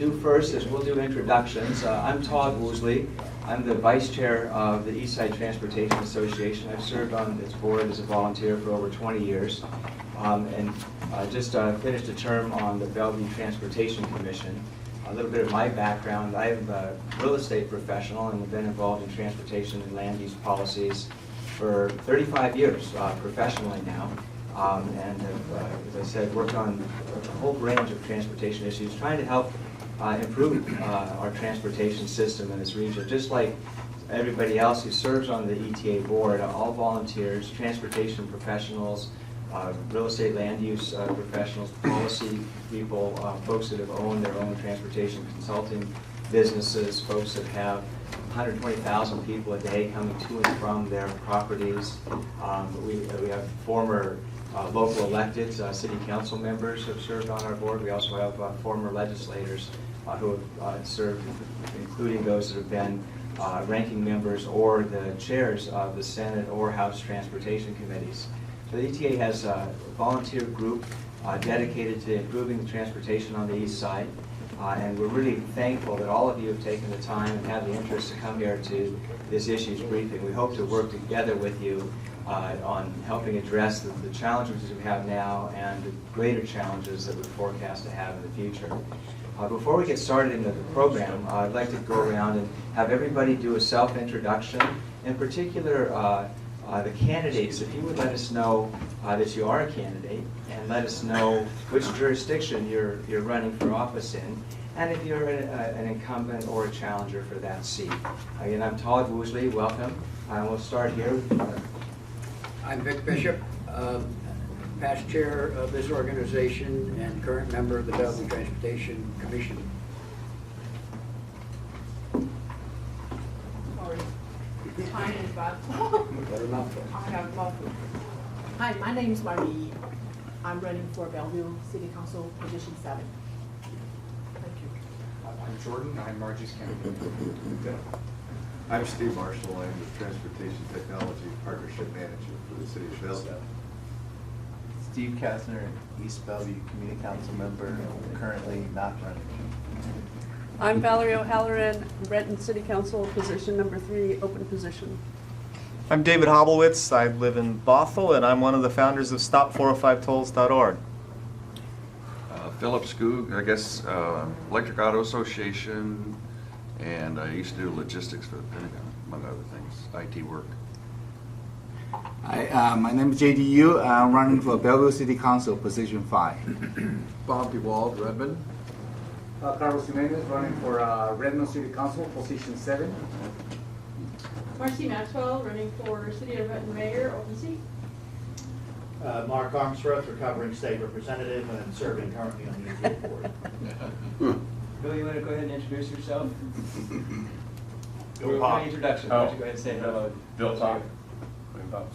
do first is we'll do introductions. I'm Todd Woosley. I'm the vice chair of the Eastside Transportation Association. I've served on its board as a volunteer for over 20 years, and just finished a term on the Bellevue Transportation Commission. A little bit of my background: I'm a real estate professional and have been involved in transportation and land use policies for 35 years professionally now. And have, as I said, worked on a whole range of transportation issues, trying to help improve our transportation system in this region. Just like everybody else who serves on the ETA board, all volunteers, transportation professionals, real estate land use professionals, policy people, folks that have owned their own transportation consulting businesses, folks that have 120,000 people a day coming to and from their properties. We have former local elected city council members who have served on our board. We also have former legislators who have served, including those that have been ranking members or the chairs of the Senate or House Transportation Committees. So the ETA has a volunteer group dedicated to improving the transportation on the east side. And we're really thankful that all of you have taken the time and have the interest to come here to this issues briefing. We hope to work together with you on helping address the challenges we have now and the greater challenges that we forecast to have in the future. Before we get started in the program, I'd like to go around and have everybody do a self-introduction. In particular, the candidates, if you would let us know that you are a candidate and let us know which jurisdiction you're running for office in, and if you're an incumbent or a challenger for that seat. Again, I'm Todd Woosley, welcome. We'll start here. I'm Vic Bishop, past chair of this organization and current member of the Bellevue Transportation Commission. Hi, Hi, my name is Marie. I'm running for Bellevue City Council position 7. Thank you. I'm Jordan. I'm Margie's candidate. I'm Steve Marshall. I'm the Transportation Technology Partnership Manager for the City of Bellevue. Steve Kastner, East Bellevue Community Council member, currently not running. I'm Valerie O'Halloran, Renton City Council, position number 3, open position. I'm David Hoblowitz. I live in Bothell, and I'm one of the founders of Stop405Tolls.org. Philip Skoog, I guess, Electric Auto Association, and I used to do logistics for the Pentagon, among other things, IT work. Hi, my name is JDU. I'm running for Bellevue City Council, position 5. Bob DeWald, Redmond. Carlos Jimenez, running for Redmond City Council, position 7. Marcy Maxwell, running for City of Renton Mayor, open seat. Mark Armstrong, recovering state representative and serving currently on the ETA board. Bill, you want to go ahead and introduce yourself? Bill Pop. Introduction. Why don't you go ahead and say hello? Bill Pop.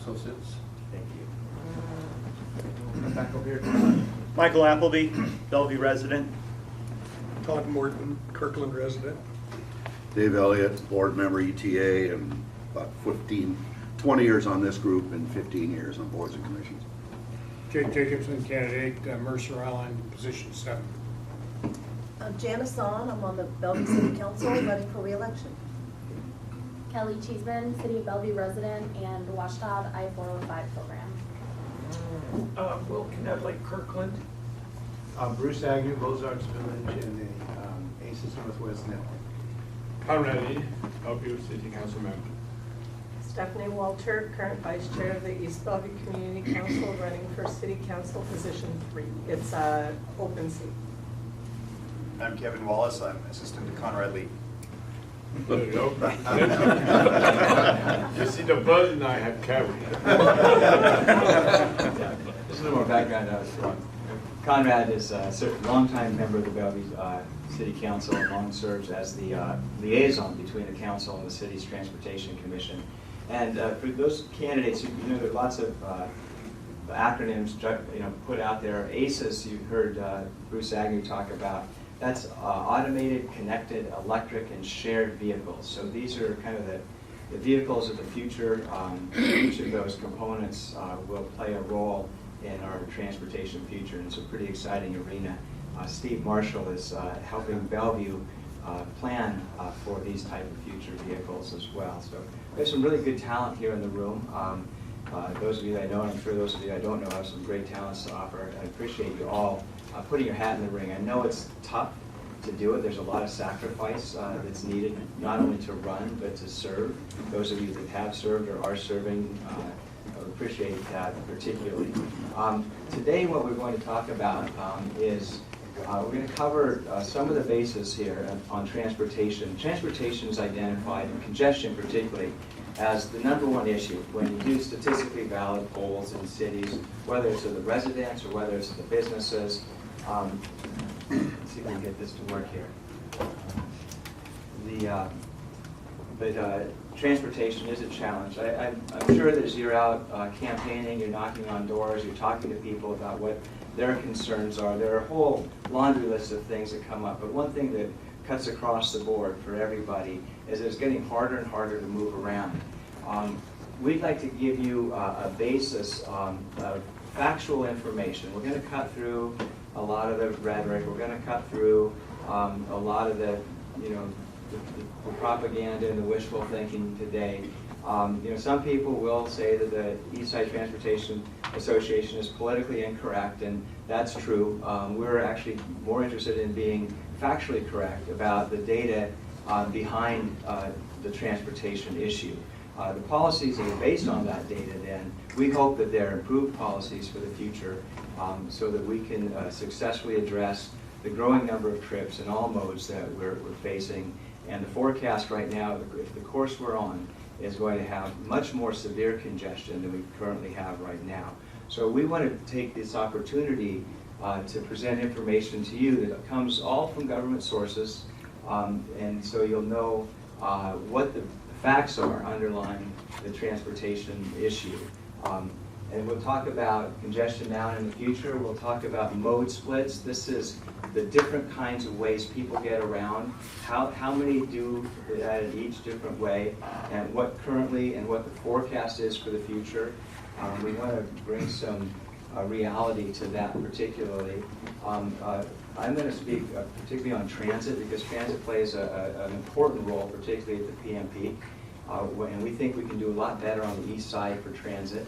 Associates. Thank you. Back over here. Michael Appleby, Bellevue resident. Todd Morton, Kirkland resident. Dave Elliott, board member ETA, and about 20 years on this group and 15 years on boards and commissions. Jake Jacobson, candidate, Mercer Island, position 7. I'm Janice On. I'm on the Bellevue City Council, running for re-election. Kelly Cheeseman, City of Bellevue resident and Washtenaw I-405 program. Will Knedley, Kirkland. Bruce Agnew, Ozarks Village, and the ACES Northwest Network. Conrad E., Bellevue City Council member. Stephanie Walter, current vice chair of the East Bellevue Community Council, running for City Council position 3. It's open seat. I'm Kevin Wallace. I'm assistant to Conrad Lee. There you go. You see the button I have carried. Just a little more background. Conrad is a longtime member of the Bellevue City Council and long serves as the liaison between the council and the city's Transportation Commission. And for those candidates, there are lots of acronyms put out there. ACES, you heard Bruce Agnew talk about. That's automated, connected, electric, and shared vehicles. So these are kind of the vehicles of the future. Each of those components will play a role in our transportation future, and it's a pretty exciting arena. Steve Marshall is helping Bellevue plan for these type of future vehicles as well. So we have some really good talent here in the room. Those of you that I know, and I'm sure those of you I don't know, have some great talents to offer. I appreciate you all putting your hat in the ring. I know it's tough to do it. There's a lot of sacrifice that's needed, not only to run, but to serve. Those of you that have served or are serving, I appreciate that particularly. Today what we're going to talk about is we're going to cover some of the bases here on transportation. Transportation is identified, and congestion particularly, as the #1 issue when you do statistically valid polls in cities, whether it's of the residents or whether it's of the businesses. Let's see if we can get this to work here. Transportation is a challenge. I'm sure that as you're out campaigning, you're knocking on doors, you're talking to people about what their concerns are. There are a whole laundry list of things that come up, but one thing that cuts across the board for everybody is it's getting harder and harder to move around. We'd like to give you a basis of factual information. We're going to cut through a lot of the rhetoric. We're going to cut through a lot of the propaganda and the wishful thinking today. Some people will say that the Eastside Transportation Association is politically incorrect, and that's true. We're actually more interested in being factually correct about the data behind the transportation issue. The policies that are based on that data, then, we hope that they're improved policies for the future so that we can successfully address the growing number of trips in all modes that we're facing. And the forecast right now, if the course we're on, is going to have much more severe congestion than we currently have right now. So we want to take this opportunity to present information to you that comes all from government sources, and so you'll know what the facts are underlying the transportation issue. And we'll talk about congestion now and in the future. We'll talk about mode splits. This is the different kinds of ways people get around, how many do that in each different way, and what currently and what the forecast is for the future. We want to bring some reality to that particularly. I'm going to speak particularly on transit because transit plays an important role, particularly at the PMP. And we think we can do a lot better on the east side for transit.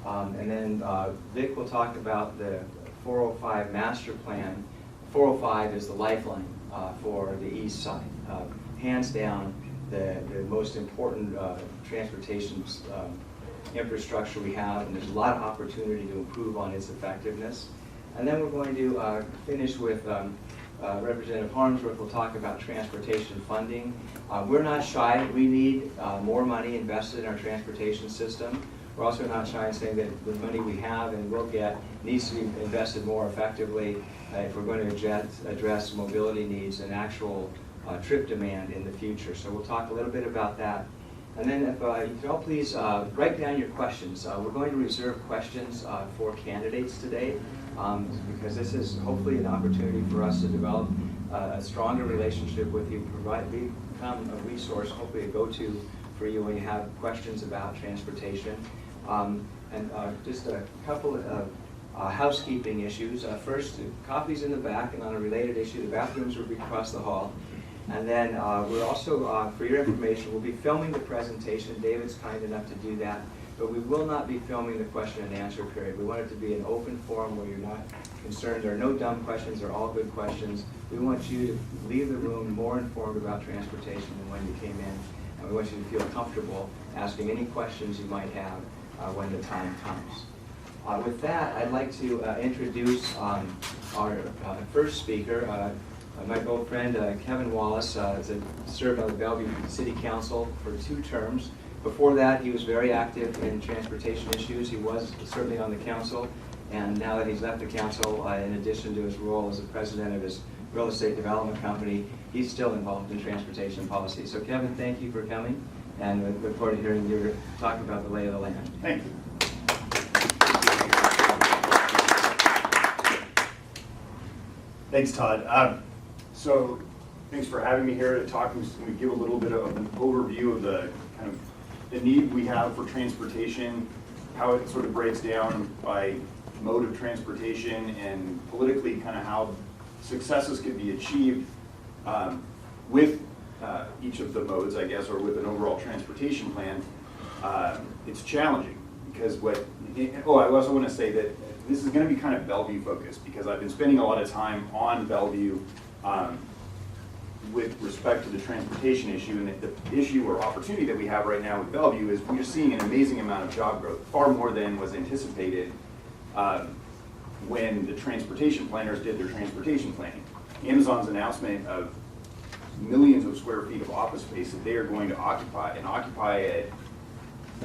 And then Vic will talk about the 405 master plan. 405 is the lifeline for the east side. Hands down, the most important transportation infrastructure we have, and there's a lot of opportunity to improve on its effectiveness. And then we're going to finish with Representative Harmsworth will talk about transportation funding. We're not shy. We need more money invested in our transportation system. We're also not shy in saying that the money we have and will get needs to be invested more effectively if we're going to address mobility needs and actual trip demand in the future. So we'll talk a little bit about that. And then if you could all please write down your questions. We're going to reserve questions for candidates today because this is hopefully an opportunity for us to develop a stronger relationship with you, become a resource, hopefully a go-to for you when you have questions about transportation. And just a couple of housekeeping issues. First, coffee's in the back, and on a related issue, the bathrooms will be across the hall. And then we're also, for your information, we'll be filming the presentation. David's kind enough to do that. But we will not be filming the question and answer period. We want it to be an open forum where you're not concerned. There are no dumb questions. They're all good questions. We want you to leave the room more informed about transportation than when you came in. And we want you to feel comfortable asking any questions you might have when the time comes. With that, I'd like to introduce our first speaker. My old friend Kevin Wallace served on the Bellevue City Council for 2 terms. Before that, he was very active in transportation issues. He was certainly on the council, and now that he's left the council, in addition to his role as the president of his real estate development company, he's still involved in transportation policy. So Kevin, thank you for coming, and we look forward to hearing you talk about the lay of the land. Thank you. Thanks, Todd. So thanks for having me here to talk. I'm just going to give a little bit of an overview of the kind of the need we have for transportation, how it sort of breaks down by mode of transportation, and politically kind of how successes could be achieved with each of the modes, I guess, or with an overall transportation plan, it's challenging because I also want to say that this is going to be kind of Bellevue focused because I've been spending a lot of time on Bellevue with respect to the transportation issue, and the issue or opportunity that we have right now with Bellevue is we're seeing an amazing amount of job growth, far more than was anticipated when the transportation planners did their transportation planning. Amazon's announcement of millions of square feet of office space that they are going to occupy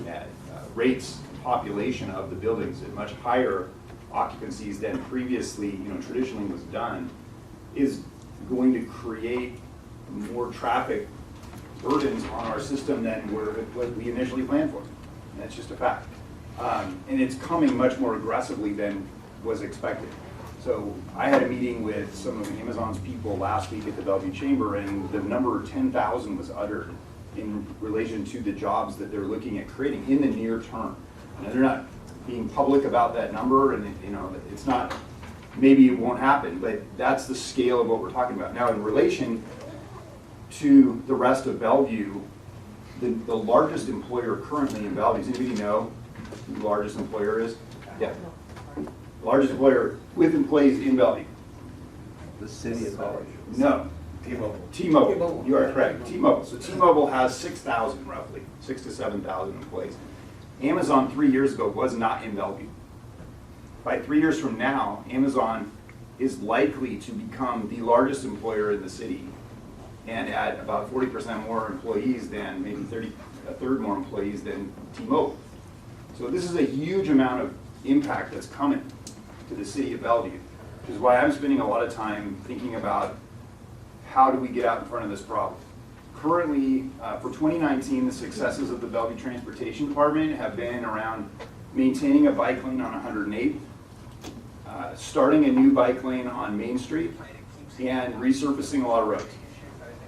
at rates and population of the buildings at much higher occupancies than previously, traditionally was done, is going to create more traffic burdens on our system than what we initially planned for. And that's just a fact. And it's coming much more aggressively than was expected. So I had a meeting with some of Amazon's people last week at the Bellevue Chamber, and the number 10,000 was uttered in relation to the jobs that they're looking at creating in the near term. And they're not being public about that number, and it's not, maybe it won't happen, but that's the scale of what we're talking about. Now, in relation to the rest of Bellevue, the largest employer currently in Bellevue, does anybody know who the largest employer is? Yeah. Largest employer with employees in Bellevue. The city of Bellevue. No. T-Mobile. You are correct. T-Mobile. So T-Mobile has 6,000 roughly, 6,000 to 7,000 employees. Amazon 3 years ago was not in Bellevue. By 3 years from now, Amazon is likely to become the largest employer in the city and add about 40% more employees than, maybe a third more employees than T-Mobile. So this is a huge amount of impact that's coming to the city of Bellevue, which is why I'm spending a lot of time thinking about how do we get out in front of this problem. Currently, for 2019, the successes of the Bellevue Transportation Department have been around maintaining a bike lane on 108th, starting a new bike lane on Main Street, and resurfacing a lot of roads.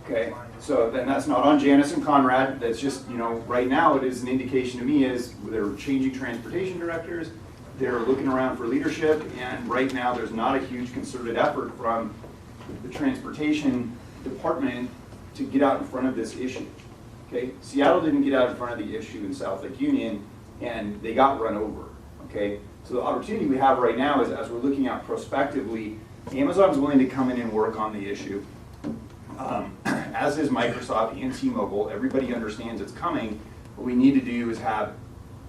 Okay, so then that's not on Janice and Conrad. That's just, right now it is an indication to me is they're changing transportation directors, they're looking around for leadership, and right now there's not a huge concerted effort from the transportation department to get out in front of this issue. Okay, Seattle didn't get out in front of the issue in South Lake Union, and they got run over. Okay, so the opportunity we have right now is, as we're looking out prospectively, Amazon's willing to come in and work on the issue. As is Microsoft and T-Mobile. Everybody understands it's coming. What we need to do is have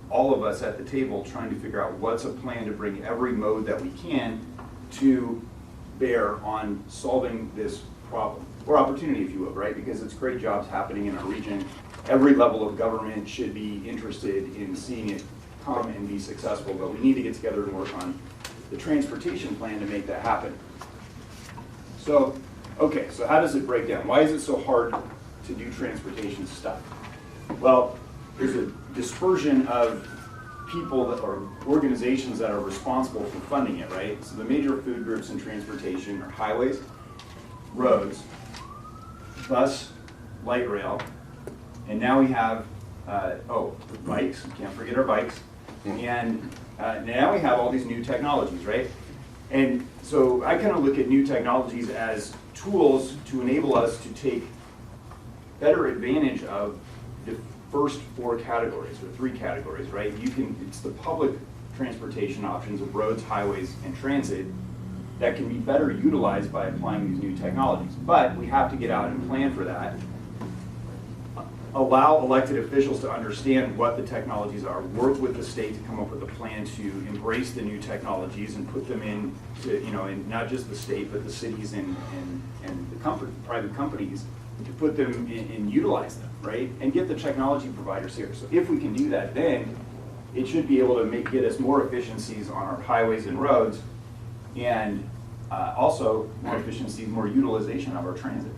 all of us at the table trying to figure out what's a plan to bring every mode that we can to bear on solving this problem, or opportunity, if you will, right? Because it's great jobs happening in our region. Every level of government should be interested in seeing it come and be successful, but we need to get together and work on the transportation plan to make that happen. So, okay, so how does it break down? Why is it so hard to do transportation stuff? Well, there's a dispersion of people that are organizations that are responsible for funding it, right? So the major food groups in transportation are highways, roads, bus, light rail, and now we have, bikes, can't forget our bikes, and now we have all these new technologies, right? And so I kind of look at new technologies as tools to enable us to take better advantage of the first four categories, or three categories, right? It's the public transportation options of roads, highways, and transit that can be better utilized by applying these new technologies. But we have to get out and plan for that. Allow elected officials to understand what the technologies are, work with the state to come up with a plan to embrace the new technologies and put them in, in not just the state, but the cities and the private companies, to put them in and utilize them, right? And get the technology providers here. So if we can do that, then it should be able to get us more efficiencies on our highways and roads, and also more efficiencies, more utilization of our transit.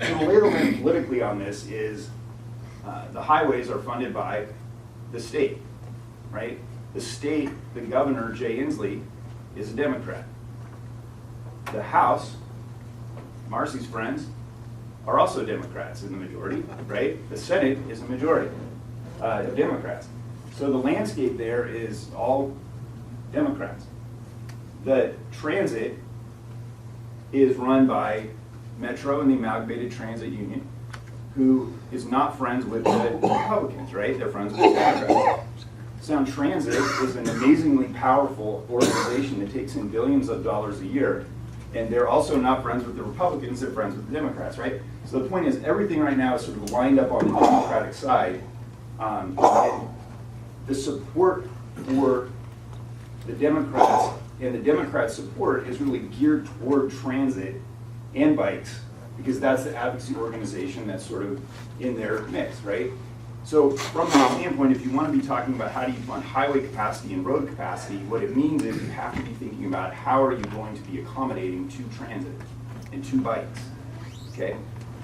So the lay of the land politically on this is the highways are funded by the state, right? The state, the governor, Jay Inslee, is a Democrat. The House, Marcy's friends, are also Democrats in the majority, right? The Senate is a majority of Democrats. So the landscape there is all Democrats. The transit is run by Metro and the Amalgamated Transit Union, who is not friends with the Republicans, right? They're friends with the Democrats. Sound Transit is an amazingly powerful organization that takes in billions of dollars a year, and they're also not friends with the Republicans, they're friends with the Democrats, right? So the point is, everything right now is sort of lined up on the Democratic side. And the support for the Democrats and the Democrat support is really geared toward transit and bikes, because that's the advocacy organization that's sort of in their mix, right? So from that standpoint, if you want to be talking about how do you fund highway capacity and road capacity, what it means is you have to be thinking about how are you going to be accommodating to transit and to bikes, okay?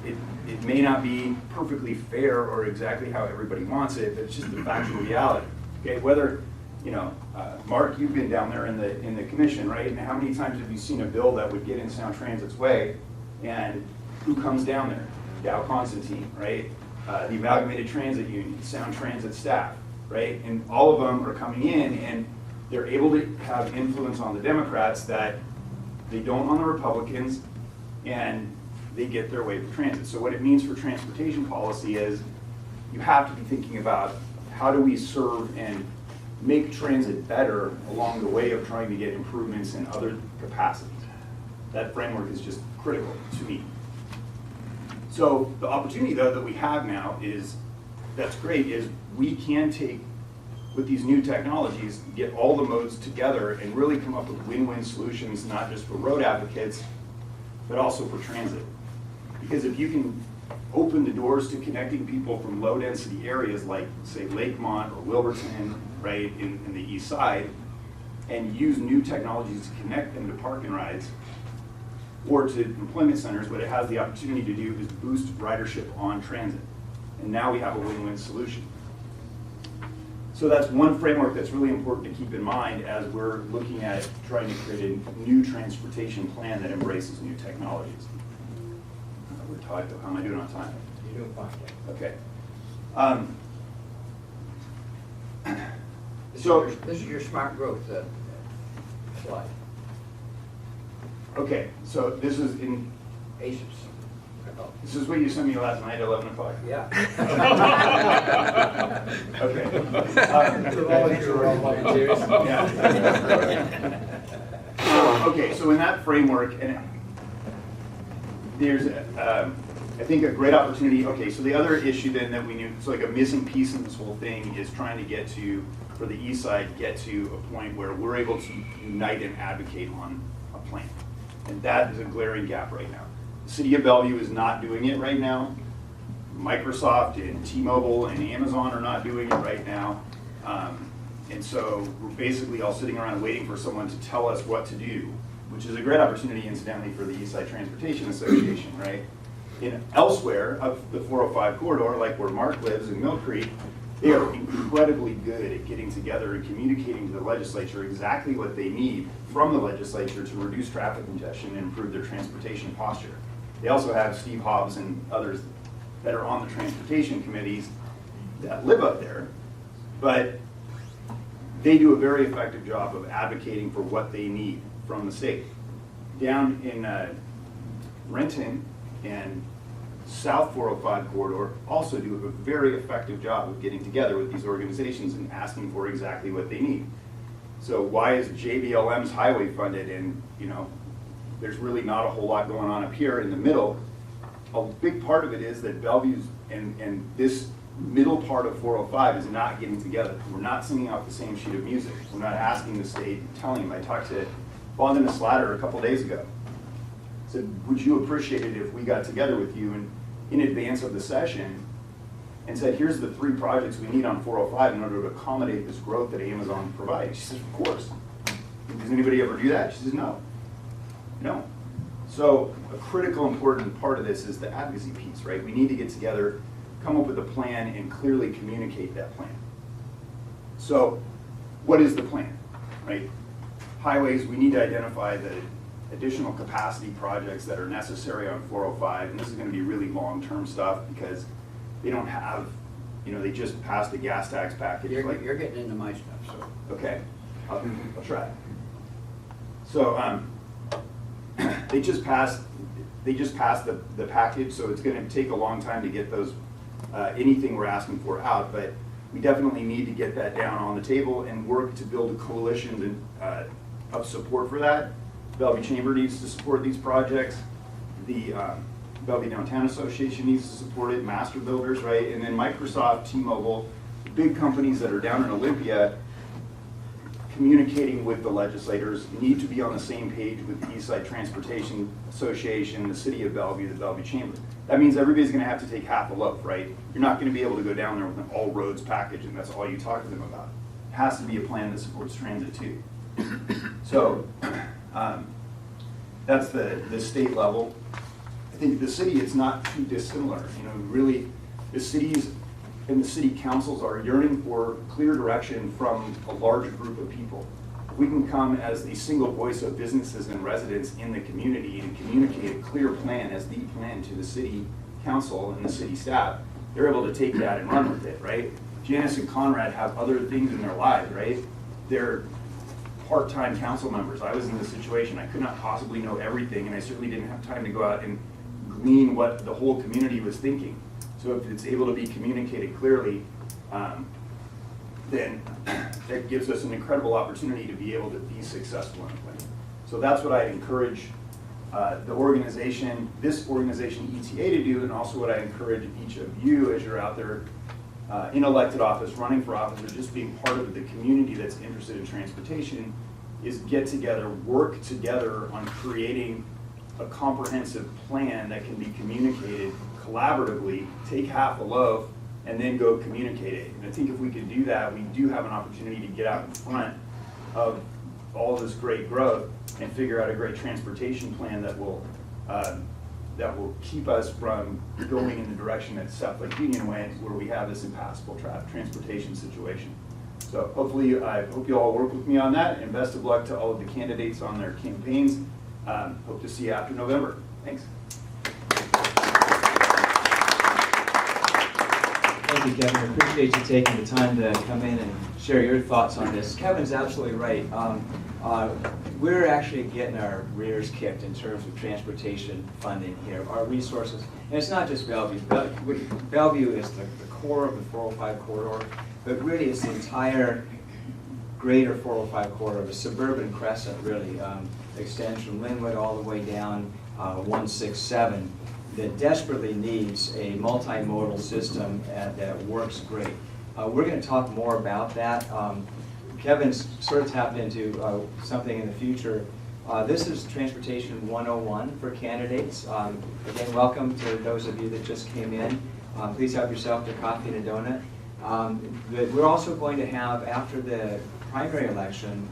It may not be perfectly fair or exactly how everybody wants it, but it's just the factual reality, okay? Whether, you know, Mark, you've been down there in the commission, right? And how many times have you seen a bill that would get in Sound Transit's way, and who comes down there? Dow Constantine, right? The Amalgamated Transit Union, Sound Transit staff, right? And all of them are coming in, and they're able to have influence on the Democrats that they don't on the Republicans, and they get their way with transit. So what it means for transportation policy is you have to be thinking about how do we serve and make transit better along the way of trying to get improvements in other capacities. That framework is just critical to me. So the opportunity, though, that we have now is, that's great, is we can take, with these new technologies, get all the modes together and really come up with win-win solutions, not just for road advocates, but also for transit. Because if you can open the doors to connecting people from low-density areas like, say, Lakemont or Wilburton, right, in the east side, and use new technologies to connect them to park and rides, or to employment centers, what it has the opportunity to do is boost ridership on transit. And now we have a win-win solution. So that's one framework that's really important to keep in mind as we're looking at trying to create a new transportation plan that embraces new technologies. We're talking, how am I doing on time? You're doing fine. Okay. This is your smart growth slide. Okay, so this is in ACES. This is what you sent me last night at 11 o'clock? Yeah. Okay. Okay, so in that framework, and there's, I think, a great opportunity. Okay, so the other issue then that we knew, so like a missing piece in this whole thing is trying to get to, for the east side, get to a point where we're able to unite and advocate on a plan. And that is a glaring gap right now. The city of Bellevue is not doing it right now. Microsoft and T-Mobile and Amazon are not doing it right now. And so we're basically all sitting around waiting for someone to tell us what to do, which is a great opportunity, incidentally, for the East Side Transportation Association, right? Elsewhere of the 405 corridor, like where Mark lives in Mill Creek, they are incredibly good at getting together and communicating to the legislature exactly what they need from the legislature to reduce traffic congestion and improve their transportation posture. They also have Steve Hobbs and others that are on the transportation committees that live up there, but they do a very effective job of advocating for what they need from the state. Down in Renton and South 405 corridor also do a very effective job of getting together with these organizations and asking for exactly what they need. So why is JBLM's highway funded and, you know, there's really not a whole lot going on up here in the middle? A big part of it is that Bellevue's and this middle part of 405 is not getting together. We're not singing off the same sheet of music. We're not asking the state, telling them. I talked to Bondon Slatter a couple days ago. Said, would you appreciate it if we got together with you and in advance of the session and said, here's the 3 projects we need on 405 in order to accommodate this growth that Amazon provides. She says, of course. Does anybody ever do that? She says, no. No. So a critical, important part of this is the advocacy piece, right? We need to get together, come up with a plan, and clearly communicate that plan. So what is the plan, right? Highways, we need to identify the additional capacity projects that are necessary on 405, and this is going to be really long-term stuff because they don't have, you know, they just passed a gas tax package. You're getting into my stuff, so. Okay, I'll try. So they just passed the package, so it's gonna take a long time to get those, anything we're asking for out, but we definitely need to get that down on the table and work to build a coalition of support for that. Bellevue Chamber needs to support these projects. The Bellevue Downtown Association needs to support it, Master Builders, right? And then Microsoft, T-Mobile, the big companies that are down in Olympia communicating with the legislators need to be on the same page with the Eastside Transportation Association, the City of Bellevue, the Bellevue Chamber. That means everybody's gonna have to take half a loaf, right? You're not gonna be able to go down there with an all roads package and that's all you talk to them about. It has to be a plan that supports transit too. So, that's the state level. I think the city, it's not too dissimilar. You know, really, the cities and the city councils are yearning for clear direction from a large group of people. If we can come as the single voice of businesses and residents in the community and communicate a clear plan as the plan to the city council and the city staff, they're able to take that and run with it, right? Janice and Conrad have other things in their lives, right? They're part-time council members. I was in this situation. I could not possibly know everything, and I certainly didn't have time to go out and glean what the whole community was thinking. So if it's able to be communicated clearly, then that gives us an incredible opportunity to be able to be successful in a plan. So that's what I encourage the organization, this organization ETA to do, and also what I encourage each of you as you're out there in elected office, running for office, or just being part of the community that's interested in transportation, is get together, work together on creating a comprehensive plan that can be communicated collaboratively, take half a loaf, and then go communicate it. And I think if we can do that, we do have an opportunity to get out in front of all of this great growth and figure out a great transportation plan that will keep us from going in the direction that South Lake Union went, where we have this impassable transportation situation. So hopefully, I hope you all work with me on that, and best of luck to all of the candidates on their campaigns. Hope to see you after November. Thanks. Thank you, Kevin. I appreciate you taking the time to come in and share your thoughts on this. Kevin's absolutely right. We're actually getting our rears kicked in terms of transportation funding here. Our resources, and it's not just Bellevue. Bellevue is the core of the 405 corridor, but really it's the entire greater 405 corridor, the suburban crescent really, extends from Linwood all the way down 167, that desperately needs a multimodal system that works great. We're going to talk more about that. Kevin's sort of tapped into something in the future. This is Transportation 101 for candidates. Again, welcome to those of you that just came in. Please help yourself to coffee and a donut. But we're also going to have, after the primary election,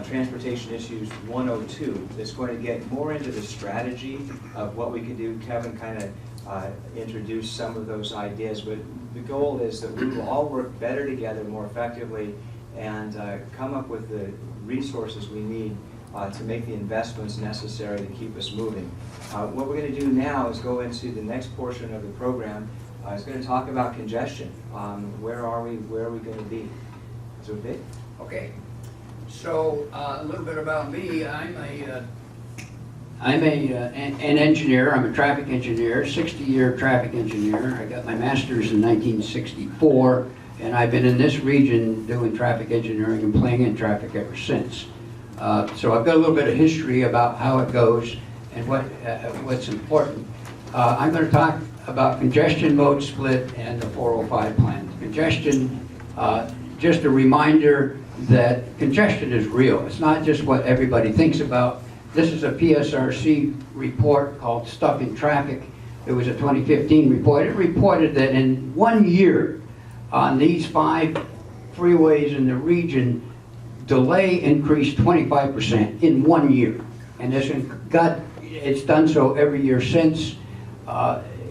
Transportation Issues 102 that's going to get more into the strategy of what we can do. Kevin kind of introduced some of those ideas, but the goal is that we will all work better together, more effectively, and come up with the resources we need to make the investments necessary to keep us moving. What we're going to do now is go into the next portion of the program. It's going to talk about congestion. Where are we? Where are we going to be? Is it okay? Okay. So a little bit about me. I'm an engineer. I'm a traffic engineer, 60-year traffic engineer. I got my master's in 1964, and I've been in this region doing traffic engineering and playing in traffic ever since. So I've got a little bit of history about how it goes and what's important. I'm going to talk about congestion mode split and the 405 plan. Congestion, just a reminder that congestion is real. It's not just what everybody thinks about. This is a PSRC report called Stuck in Traffic. It was a 2015 report. It reported that in 1 year on these 5 freeways in the region, delay increased 25% in 1 year. And it's done so every year since.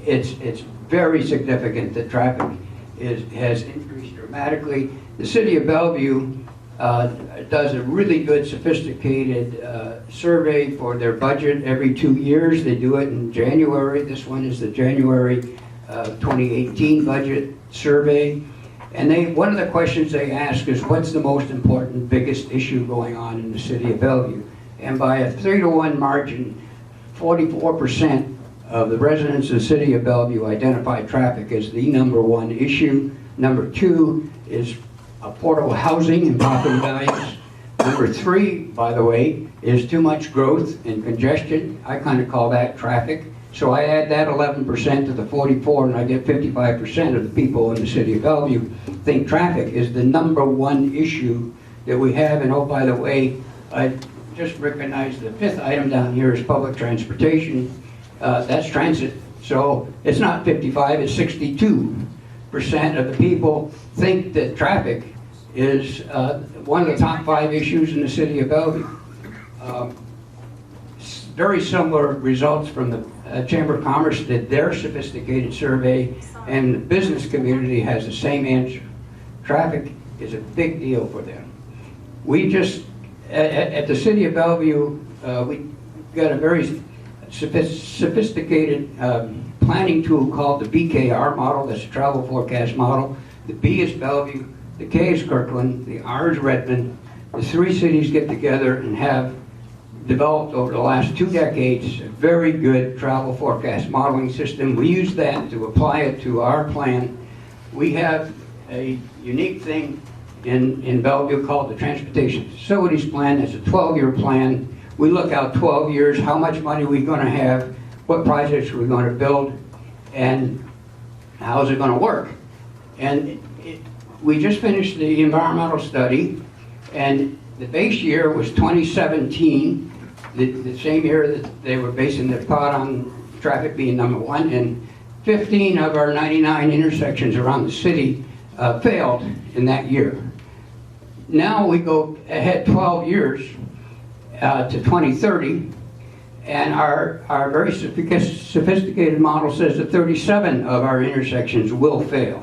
It's very significant that traffic has increased dramatically. The city of Bellevue does a really good, sophisticated survey for their budget every 2 years. They do it in January. This one is the January 2018 budget survey. And one of the questions they ask is, what's the most important, biggest issue going on in the city of Bellevue? And by a 3-to-1 margin, 44% of the residents of the city of Bellevue identify traffic as the #1 issue. Number 2 is affordable housing and property values. Number 3, by the way, is too much growth and congestion. I kind of call that traffic. So I add that 11% to the 44, and I get 55% of the people in the city of Bellevue think traffic is the #1 issue that we have. And oh, by the way, I just recognized the 5th item down here is public transportation. That's transit. So it's not 55, it's 62% of the people think that traffic is one of the top 5 issues in the city of Bellevue. Very similar results from the Chamber of Commerce did their sophisticated survey, and the business community has the same answer. Traffic is a big deal for them. We just, at the city of Bellevue, we got a very sophisticated planning tool called the BKR model. That's a travel forecast model. The B is Bellevue, the K is Kirkland, the R is Redmond. The 3 cities get together and have developed over the last 2 decades a very good travel forecast modeling system. We use that to apply it to our plan. We have a unique thing in Bellevue called the Transportation Facilities Plan. It's a 12-year plan. We look out 12 years, how much money we're going to have, what projects we're going to build, and how is it going to work. And we just finished the environmental study, and the base year was 2017, the same year that they were basing their thought on traffic being #1, and 15 of our 99 intersections around the city failed in that year. Now we go ahead 12 years to 2030, and our very sophisticated model says that 37 of our intersections will fail.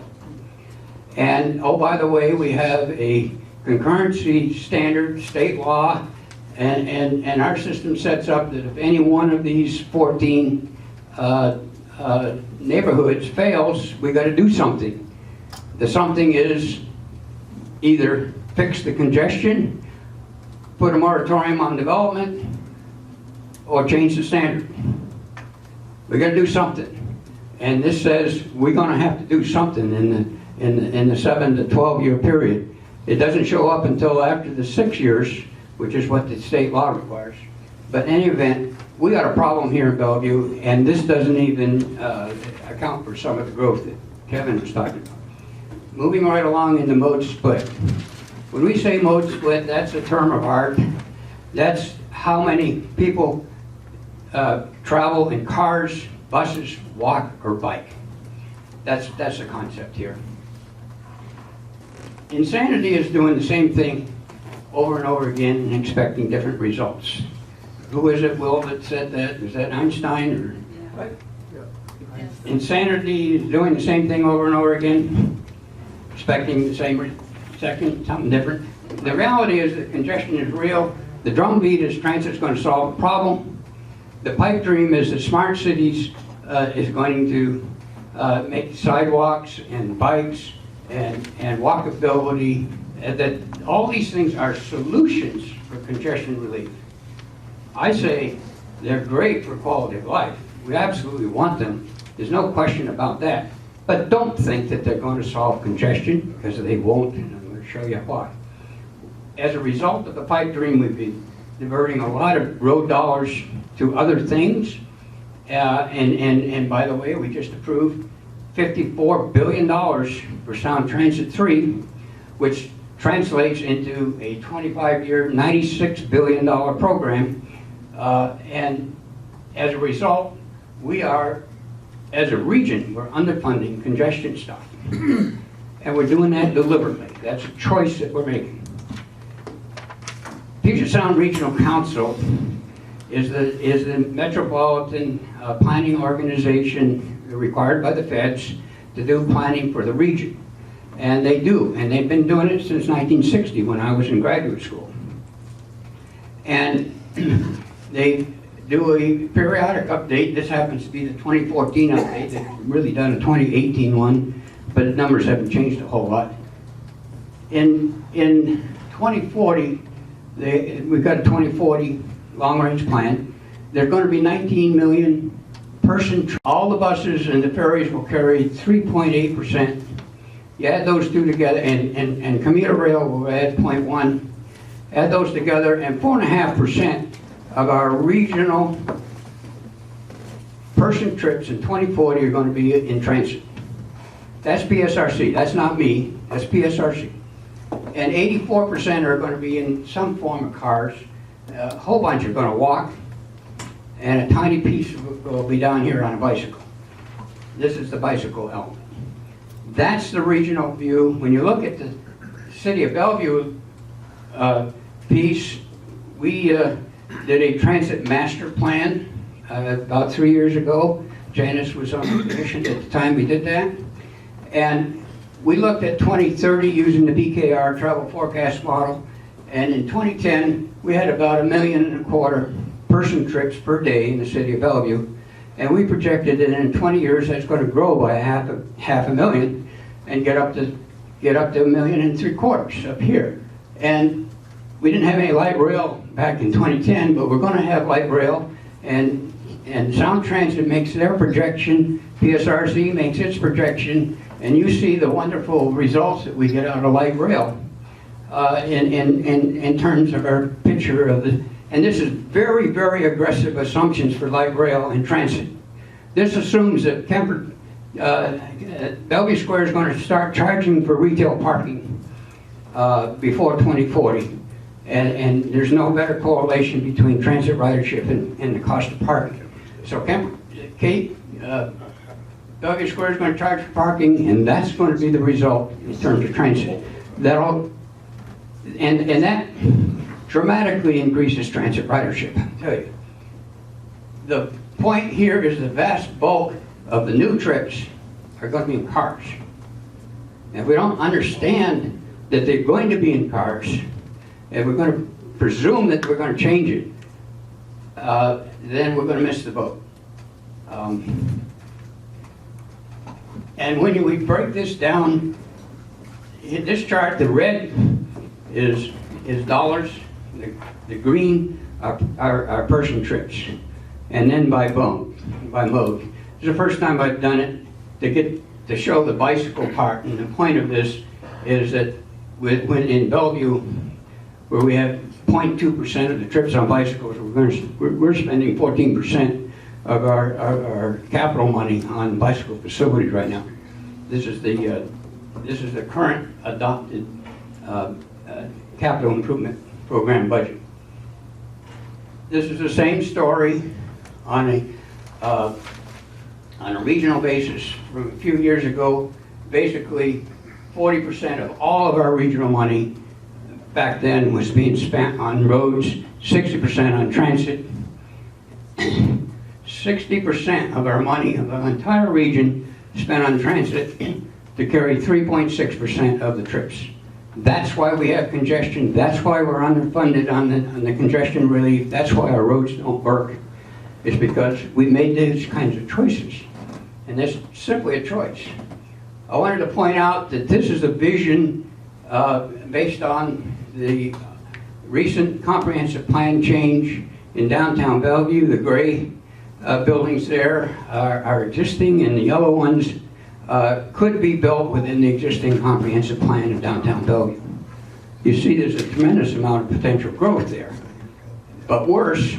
And oh, by the way, we have a concurrency standard, state law, and our system sets up that if any one of these 14 neighborhoods fails, we got to do something. The something is either fix the congestion, put a moratorium on development, or change the standard. We got to do something. And this says we're going to have to do something in the 7 to 12 year period. It doesn't show up until after the 6 years, which is what the state law requires. But in any event, we got a problem here in Bellevue, and this doesn't even account for some of the growth that Kevin was talking about. Moving right along in the mode split. When we say mode split, that's a term of art. That's how many people travel in cars, buses, walk, or bike. That's the concept here. Insanity is doing the same thing over and over again and expecting different results. Who is it, Will, that said that? Is that Einstein or what? Insanity is doing the same thing over and over again, expecting the same something different. The reality is that congestion is real. The drumbeat is transit's going to solve the problem. The pipe dream is that smart cities is going to make sidewalks and bikes and walkability, and that all these things are solutions for congestion relief. I say they're great for quality of life. We absolutely want them. There's no question about that. But don't think that they're going to solve congestion, because they won't, and I'm going to show you why. As a result of the pipe dream, we've been diverting a lot of road dollars to other things. And by the way, we just approved $54 billion for Sound Transit 3, which translates into a 25-year, $96 billion program. And as a result, we are, as a region, we're underfunding congestion stuff. And we're doing that deliberately. That's a choice that we're making. Puget Sound Regional Council is the metropolitan planning organization required by the feds to do planning for the region. And they do, and they've been doing it since 1960 when I was in graduate school. And they do a periodic update. This happens to be the 2014 update. They've really done a 2018 one, but the numbers haven't changed a whole lot. In 2040, we've got a 2040 long-range plan, there's going to be 19 million person. All the buses and the ferries will carry 3.8%. You add those two together, and commuter rail will add 0.1. Add those together, and 4.5% of our regional person trips in 2040 are going to be in transit. That's PSRC. That's not me. That's PSRC. And 84% are going to be in some form of cars. A whole bunch are going to walk, and a tiny piece will be down here on a bicycle. This is the bicycle element. That's the regional view. When you look at the City of Bellevue piece, we did a transit master plan about 3 years ago. Janice was on the commission at the time we did that. And we looked at 2030 using the BKR travel forecast model. And in 2010, we had about 1.25 million person trips per day in the City of Bellevue. And we projected that in 20 years, that's going to grow by half a million and get up to 1.75 million up here. And we didn't have any light rail back in 2010, but we're going to have light rail. And Sound Transit makes their projection, PSRC makes its projection, and you see the wonderful results that we get out of light rail in terms of our picture of the. And this is very, very aggressive assumptions for light rail and transit. This assumes that Bellevue Square is going to start charging for retail parking before 2040. And there's no better correlation between transit ridership and the cost of parking. So Kate, Bellevue Square is going to charge for parking, and that's going to be the result in terms of transit. And that dramatically increases transit ridership, I tell you. The point here is the vast bulk of the new trips are going to be in cars. And if we don't understand that they're going to be in cars, and we're going to presume that we're going to change it, then we're going to miss the boat. And when we break this down, in this chart, the red is dollars, the green are person trips, and then by mode. This is the first time I've done it to show the bicycle part, and the point of this is that when in Bellevue, where we have 0.2% of the trips on bicycles, we're spending 14% of our capital money on bicycle facilities right now. This is the current adopted capital improvement program budget. This is the same story on a regional basis from a few years ago. Basically, 40% of all of our regional money back then was being spent on roads, 60% on transit. 60% of our money of the entire region spent on transit to carry 3.6% of the trips. That's why we have congestion. That's why we're underfunded on the congestion relief. That's why our roads don't work. It's because we made these kinds of choices. And this is simply a choice. I wanted to point out that this is a vision based on the recent comprehensive plan change in downtown Bellevue. The gray buildings there are existing, and the yellow ones could be built within the existing comprehensive plan of downtown Bellevue. You see there's a tremendous amount of potential growth there. But worse,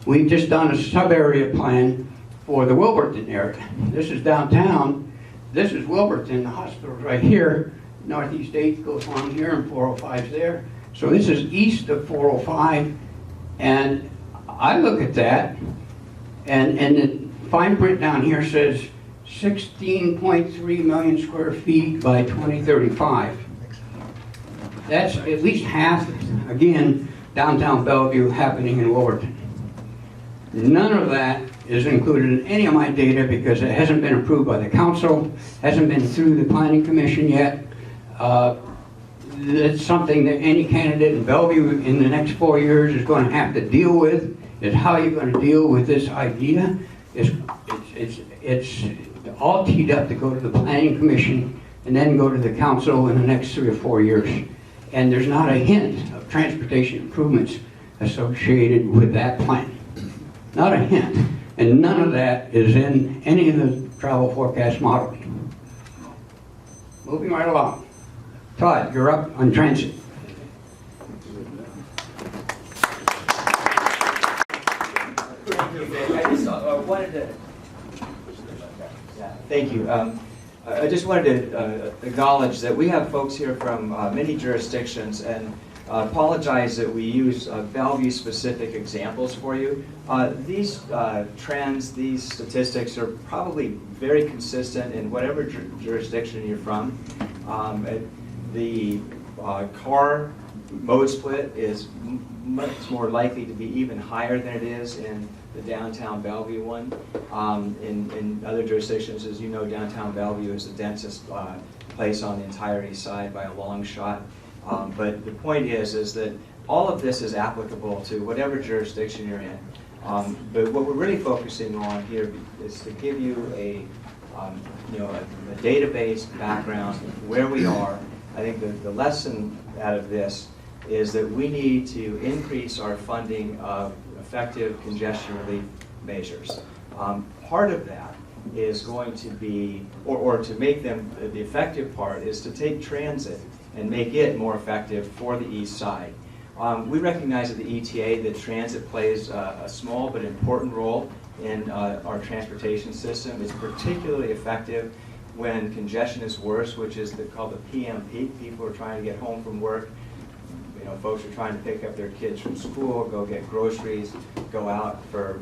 we've just done a sub-area plan for the Wilburton area. This is downtown. This is Wilburton. The hospital's right here. Northeast 8 goes along here, and 405's there. So this is east of 405. And I look at that, and the fine print down here says 16.3 million square feet by 2035. That's at least half, again, downtown Bellevue happening in Wilburton. None of that is included in any of my data because it hasn't been approved by the council, hasn't been through the planning commission yet. It's something that any candidate in Bellevue in the next 4 years is going to have to deal with, is how you're going to deal with this idea. It's all teed up to go to the planning commission and then go to the council in the next 3 or 4 years. And there's not a hint of transportation improvements associated with that plan. Not a hint. And none of that is in any of the travel forecast models. Moving right along. Todd, you're up on transit. I just wanted to, thank you. I just wanted to acknowledge that we have folks here from many jurisdictions, and apologize that we use Bellevue-specific examples for you. These trends, these statistics are probably very consistent in whatever jurisdiction you're from. The car mode split is much more likely to be even higher than it is in the downtown Bellevue one. In other jurisdictions, as you know, downtown Bellevue is the densest place on the entire east side by a long shot. But the point is that all of this is applicable to whatever jurisdiction you're in. But what we're really focusing on here is to give you a database background where we are. I think the lesson out of this is that we need to increase our funding of effective congestion relief measures. Part of that is going to be, or to make them, the effective part is to take transit and make it more effective for the east side. We recognize at the ETA that transit plays a small but important role in our transportation system. It's particularly effective when congestion is worse, which is called the PM peak. People are trying to get home from work. Folks are trying to pick up their kids from school, go get groceries, go out for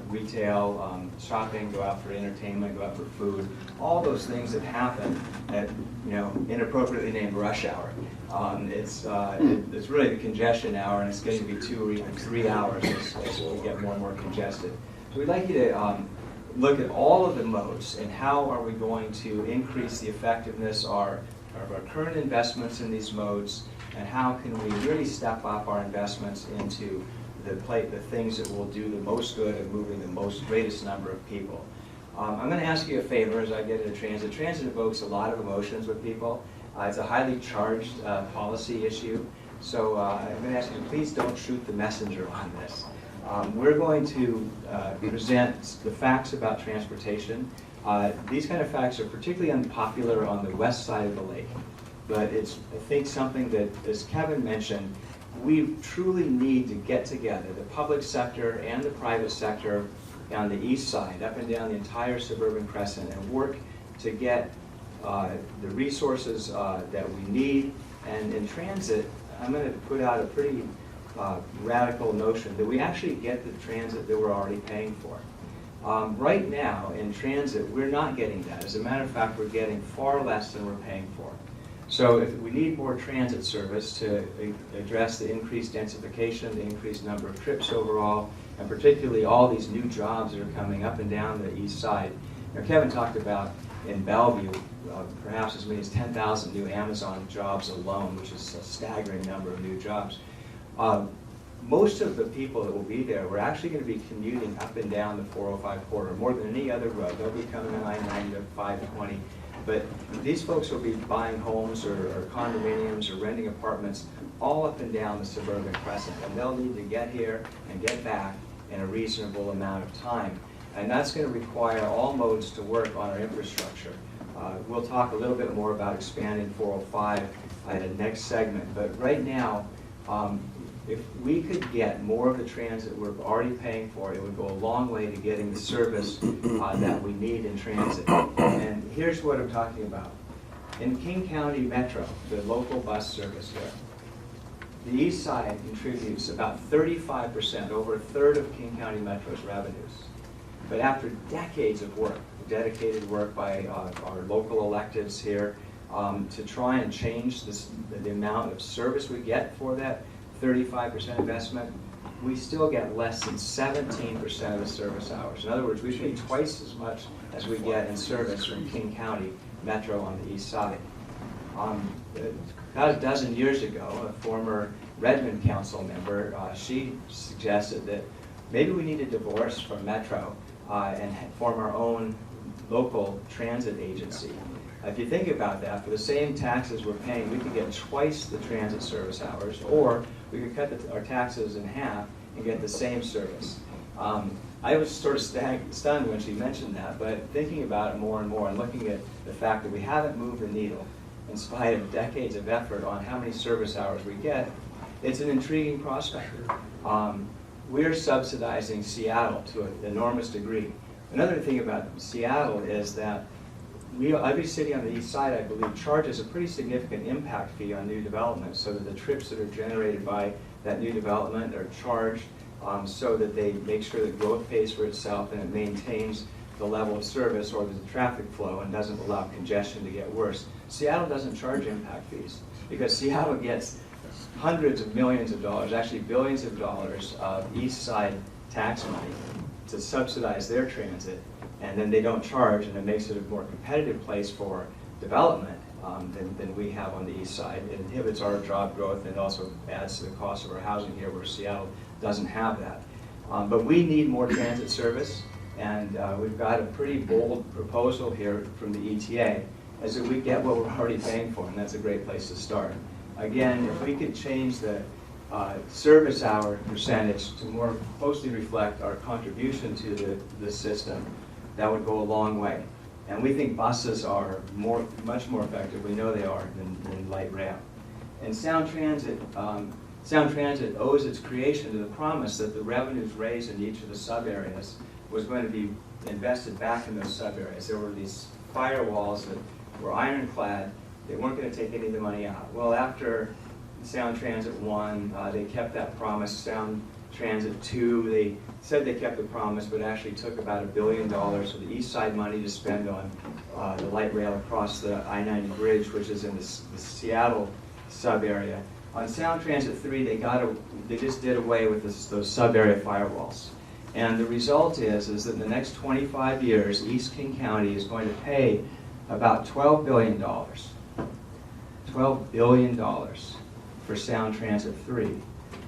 retail shopping, go out for entertainment, go out for food. All those things that happen at inappropriately named rush hour. It's really the congestion hour, and it's going to be 2 or even 3 hours as we get more and more congested. So we'd like you to look at all of the modes and how are we going to increase the effectiveness of our current investments in these modes, and how can we really step up our investments into the things that will do the most good at moving the greatest number of people. I'm going to ask you a favor as I get into transit. Transit evokes a lot of emotions with people. It's a highly charged policy issue, so I'm going to ask you to please don't shoot the messenger on this. We're going to present the facts about transportation. These kind of facts are particularly unpopular on the west side of the lake. But it's, I think, something that, as Kevin mentioned, we truly need to get together, the public sector and the private sector on the east side, up and down the entire suburban crescent, and work to get the resources that we need. And in transit, I'm going to put out a pretty radical notion that we actually get the transit that we're already paying for. Right now, in transit, we're not getting that. As a matter of fact, we're getting far less than we're paying for. So if we need more transit service to address the increased densification, the increased number of trips overall, and particularly all these new jobs that are coming up and down the east side. Now, Kevin talked about in Bellevue, perhaps as many as 10,000 new Amazon jobs alone, which is a staggering number of new jobs. Most of the people that will be there, we're actually going to be commuting up and down the 405 corridor more than any other road. They'll be coming on I-90 to 520. But these folks will be buying homes or condominiums or renting apartments all up and down the suburban crescent. And they'll need to get here and get back in a reasonable amount of time. And that's going to require all modes to work on our infrastructure. We'll talk a little bit more about expanding 405 in the next segment. But right now, if we could get more of the transit we're already paying for, it would go a long way to getting the service that we need in transit. And here's what I'm talking about. In King County Metro, the local bus service there, the east side contributes about 35%, over a third of King County Metro's revenues. But after decades of work, dedicated work by our local electeds here to try and change the amount of service we get for that 35% investment, we still get less than 17% of the service hours. In other words, we pay twice as much as we get in service from King County Metro on the east side. About a dozen years ago, a former Redmond council member, she suggested that maybe we need a divorce from Metro and form our own local transit agency. If you think about that, for the same taxes we're paying, we could get twice the transit service hours, or we could cut our taxes in half and get the same service. I was sort of stunned when she mentioned that, but thinking about it more and more and looking at the fact that we haven't moved the needle in spite of decades of effort on how many service hours we get, it's an intriguing prospect. We're subsidizing Seattle to an enormous degree. Another thing about Seattle is that every city on the east side, I believe, charges a pretty significant impact fee on new development, so that the trips that are generated by that new development are charged so that they make sure that growth pays for itself and it maintains the level of service or the traffic flow and doesn't allow congestion to get worse. Seattle doesn't charge impact fees because Seattle gets hundreds of millions of dollars, actually billions of dollars of east side tax money to subsidize their transit, and then they don't charge, and it makes it a more competitive place for development than we have on the east side. It inhibits our job growth and also adds to the cost of our housing here, where Seattle doesn't have that. But we need more transit service, and we've got a pretty bold proposal here from the ETA, as if we get what we're already paying for, and that's a great place to start. Again, if we could change the service hour percentage to more closely reflect our contribution to the system, that would go a long way. And we think buses are much more effective, we know they are, than light rail. And Sound Transit owes its creation to the promise that the revenues raised in each of the sub-areas was going to be invested back in those sub-areas. There were these firewalls that were ironclad. They weren't going to take any of the money out. Well, after Sound Transit 1, they kept that promise. Sound Transit 2, they said they kept the promise, but actually took about $1 billion of the east side money to spend on the light rail across the I-90 bridge, which is in the Seattle sub-area. On Sound Transit 3, they just did away with those sub-area firewalls. And the result is that in the next 25 years, East King County is going to pay about $12 billion. $12 billion for Sound Transit 3.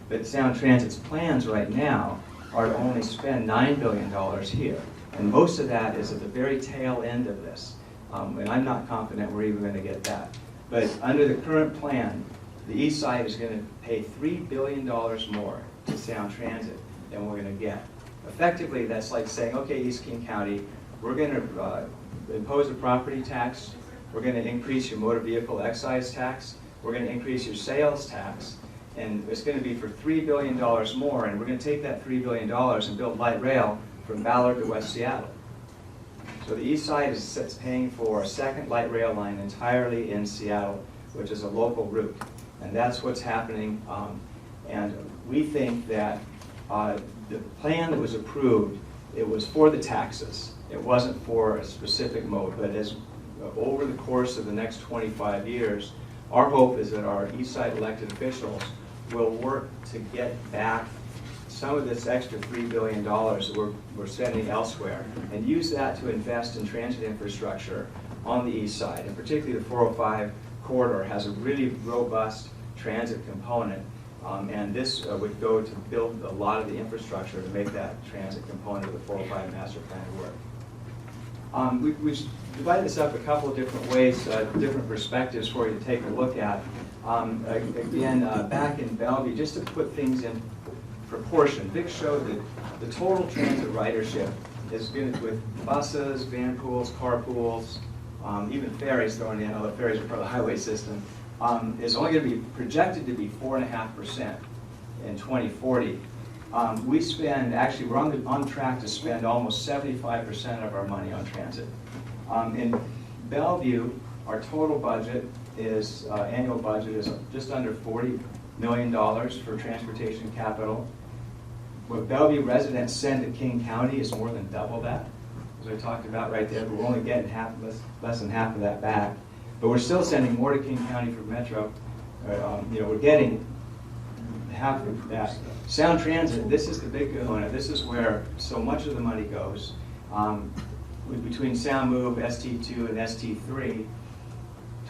But Sound Transit's plans right now are to only spend $9 billion here. And most of that is at the very tail end of this. And I'm not confident we're even going to get that. But under the current plan, the east side is going to pay $3 billion more to Sound Transit than we're going to get. Effectively, that's like saying, okay, East King County, we're going to impose a property tax, we're going to increase your motor vehicle excise tax, we're going to increase your sales tax, and it's going to be for $3 billion more, and we're going to take that $3 billion and build light rail from Ballard to West Seattle. So the east side is paying for a second light rail line entirely in Seattle, which is a local route. And that's what's happening. And we think that the plan that was approved, it was for the taxes. It wasn't for a specific mode, but as over the course of the next 25 years, our hope is that our east side elected officials will work to get back some of this extra $3 billion that we're sending elsewhere and use that to invest in transit infrastructure on the east side. And particularly the 405 corridor has a really robust transit component, and this would go to build a lot of the infrastructure to make that transit component of the 405 master plan work. We've divided this up a couple of different ways, different perspectives for you to take a look at. Again, back in Bellevue, just to put things in proportion, Vic showed that the total transit ridership is going to, with buses, van pools, car pools, even ferries thrown in, although ferries are part of the highway system, is only going to be projected to be 4.5% in 2040. We spend, actually, we're on track to spend almost 75% of our money on transit. In Bellevue, our total budget is, annual budget is just under $40 million for transportation capital. What Bellevue residents send to King County is more than double that, as I talked about right there, but we're only getting less than half of that back. But we're still sending more to King County for Metro. We're getting half of that. Sound Transit, this is the big kahuna. This is where so much of the money goes. Between Sound Move, ST2, and ST3,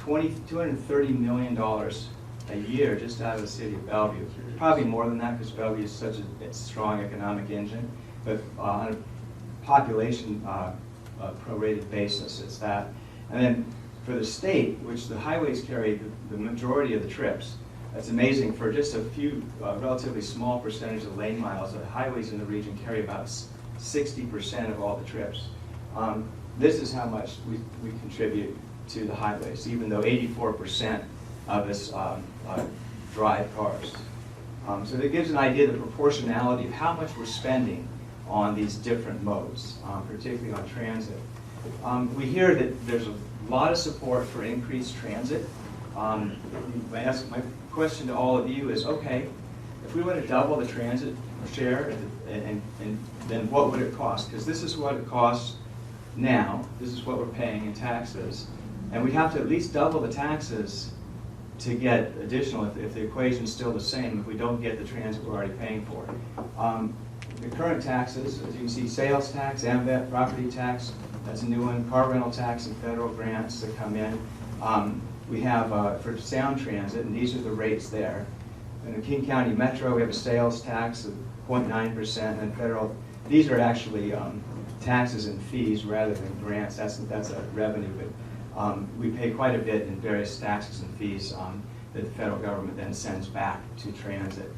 $230 million a year just out of the city of Bellevue. Probably more than that because Bellevue is such a strong economic engine, but on a population prorated basis, it's that. And then for the state, which the highways carry the majority of the trips, It's amazing, for just a few relatively small percentage of lane miles, the highways in the region carry about 60% of all the trips. This is how much we contribute to the highways, even though 84% of us drive cars. So that gives an idea of the proportionality of how much we're spending on these different modes, particularly on transit. We hear that there's a lot of support for increased transit. My question to all of you is, okay, if we were to double the transit share, and then what would it cost? Because this is what it costs now, this is what we're paying in taxes, and we have to at least double the taxes to get additional, if the equation's still the same, if we don't get the transit we're already paying for. The current taxes, as you can see, sales tax, AMVET, property tax, that's a new one, car rental tax and federal grants that come in. We have for sound transit, and these are the rates there. In the King County Metro, we have a sales tax of 0.9%, and federal, these are actually taxes and fees rather than grants. That's a revenue, but we pay quite a bit in various taxes and fees that the federal government then sends back to transit.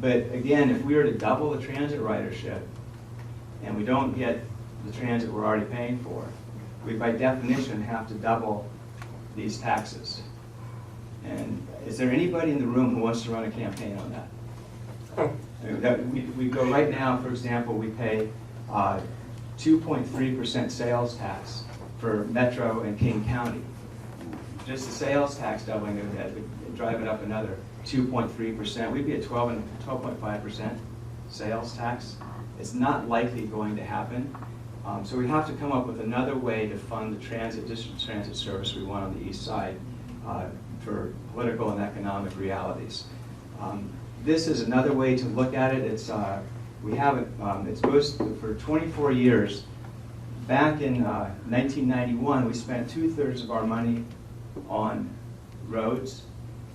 But again, if we were to double the transit ridership and we don't get the transit we're already paying for, we by definition have to double these taxes. And is there anybody in the room who wants to run a campaign on that? We go right now, for example, we pay 2.3% sales tax for Metro and King County. Just the sales tax doubling of that would drive it up another 2.3%. We'd be at 12.5% sales tax. It's not likely going to happen. So we have to come up with another way to fund the district transit service we want on the east side for political and economic realities. This is another way to look at it. It's it goes for 24 years. Back in 1991, we spent 2/3 of our money on roads.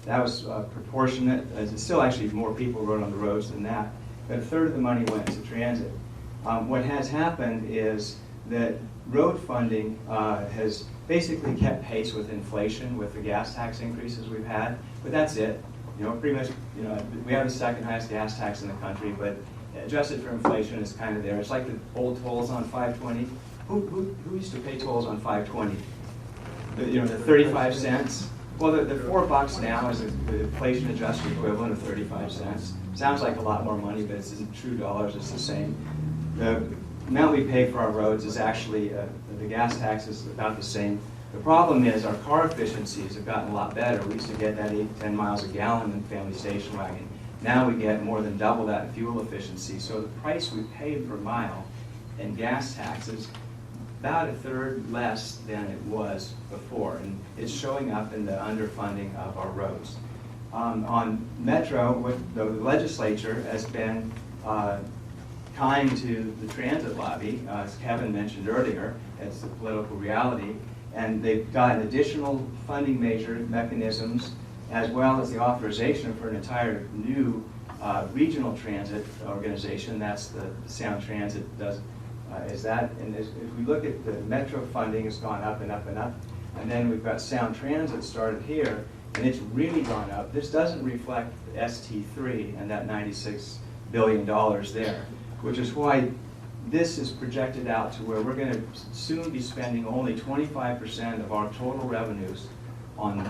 That was proportionate. It's still actually more people rode on the roads than that, but 1/3 of the money went to transit. What has happened is that road funding has basically kept pace with inflation, with the gas tax increases we've had, but that's it. Pretty much, we have the second highest gas tax in the country, but adjusted for inflation, it's kind of there. It's like the old tolls on 520. Who used to pay tolls on 520? The 35 cents. Well, the $4 now is the inflation-adjusted equivalent of 35 cents. Sounds like a lot more money, but it's in true dollars, it's the same. The amount we pay for our roads is actually, the gas tax is about the same. The problem is our car efficiencies have gotten a lot better. We used to get that 8 to 10 miles a gallon in family station wagon. Now we get more than double that in fuel efficiency. So the price we pay per mile in gas taxes about 1/3 less than it was before, and it's showing up in the underfunding of our roads. On Metro, the legislature has been kind to the transit lobby, as Kevin mentioned earlier. It's the political reality, and they've got additional funding mechanisms, as well as the authorization for an entire new regional transit organization. That's the Sound Transit does. And if we look at the Metro funding, it's gone up and up and up. And then we've got Sound Transit started here, and it's really gone up. This doesn't reflect the ST3 and that $96 billion there, which is why this is projected out to where we're going to soon be spending only 25% of our total revenues on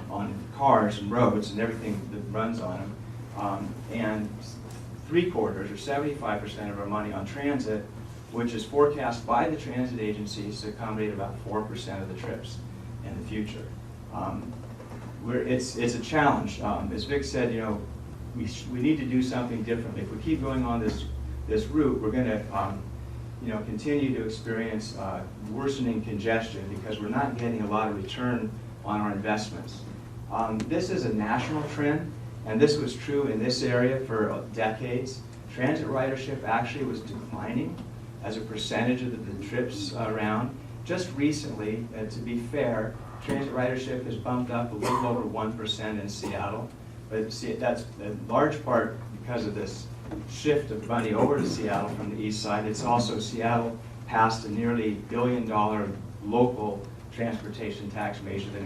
cars and roads and everything that runs on them, and 3/4 or 75% of our money on transit, which is forecast by the transit agencies to accommodate about 4% of the trips in the future. It's a challenge. As Vic said, we need to do something differently. If we keep going on this route, we're going to continue to experience worsening congestion because we're not getting a lot of return on our investments. This is a national trend, and this was true in this area for decades. Transit ridership actually was declining as a percentage of the trips around. Just recently, to be fair, transit ridership has bumped up a little over 1% in Seattle, but that's in large part because of this shift of money over to Seattle from the east side. It's also Seattle passed a nearly $1 billion local transportation tax measure that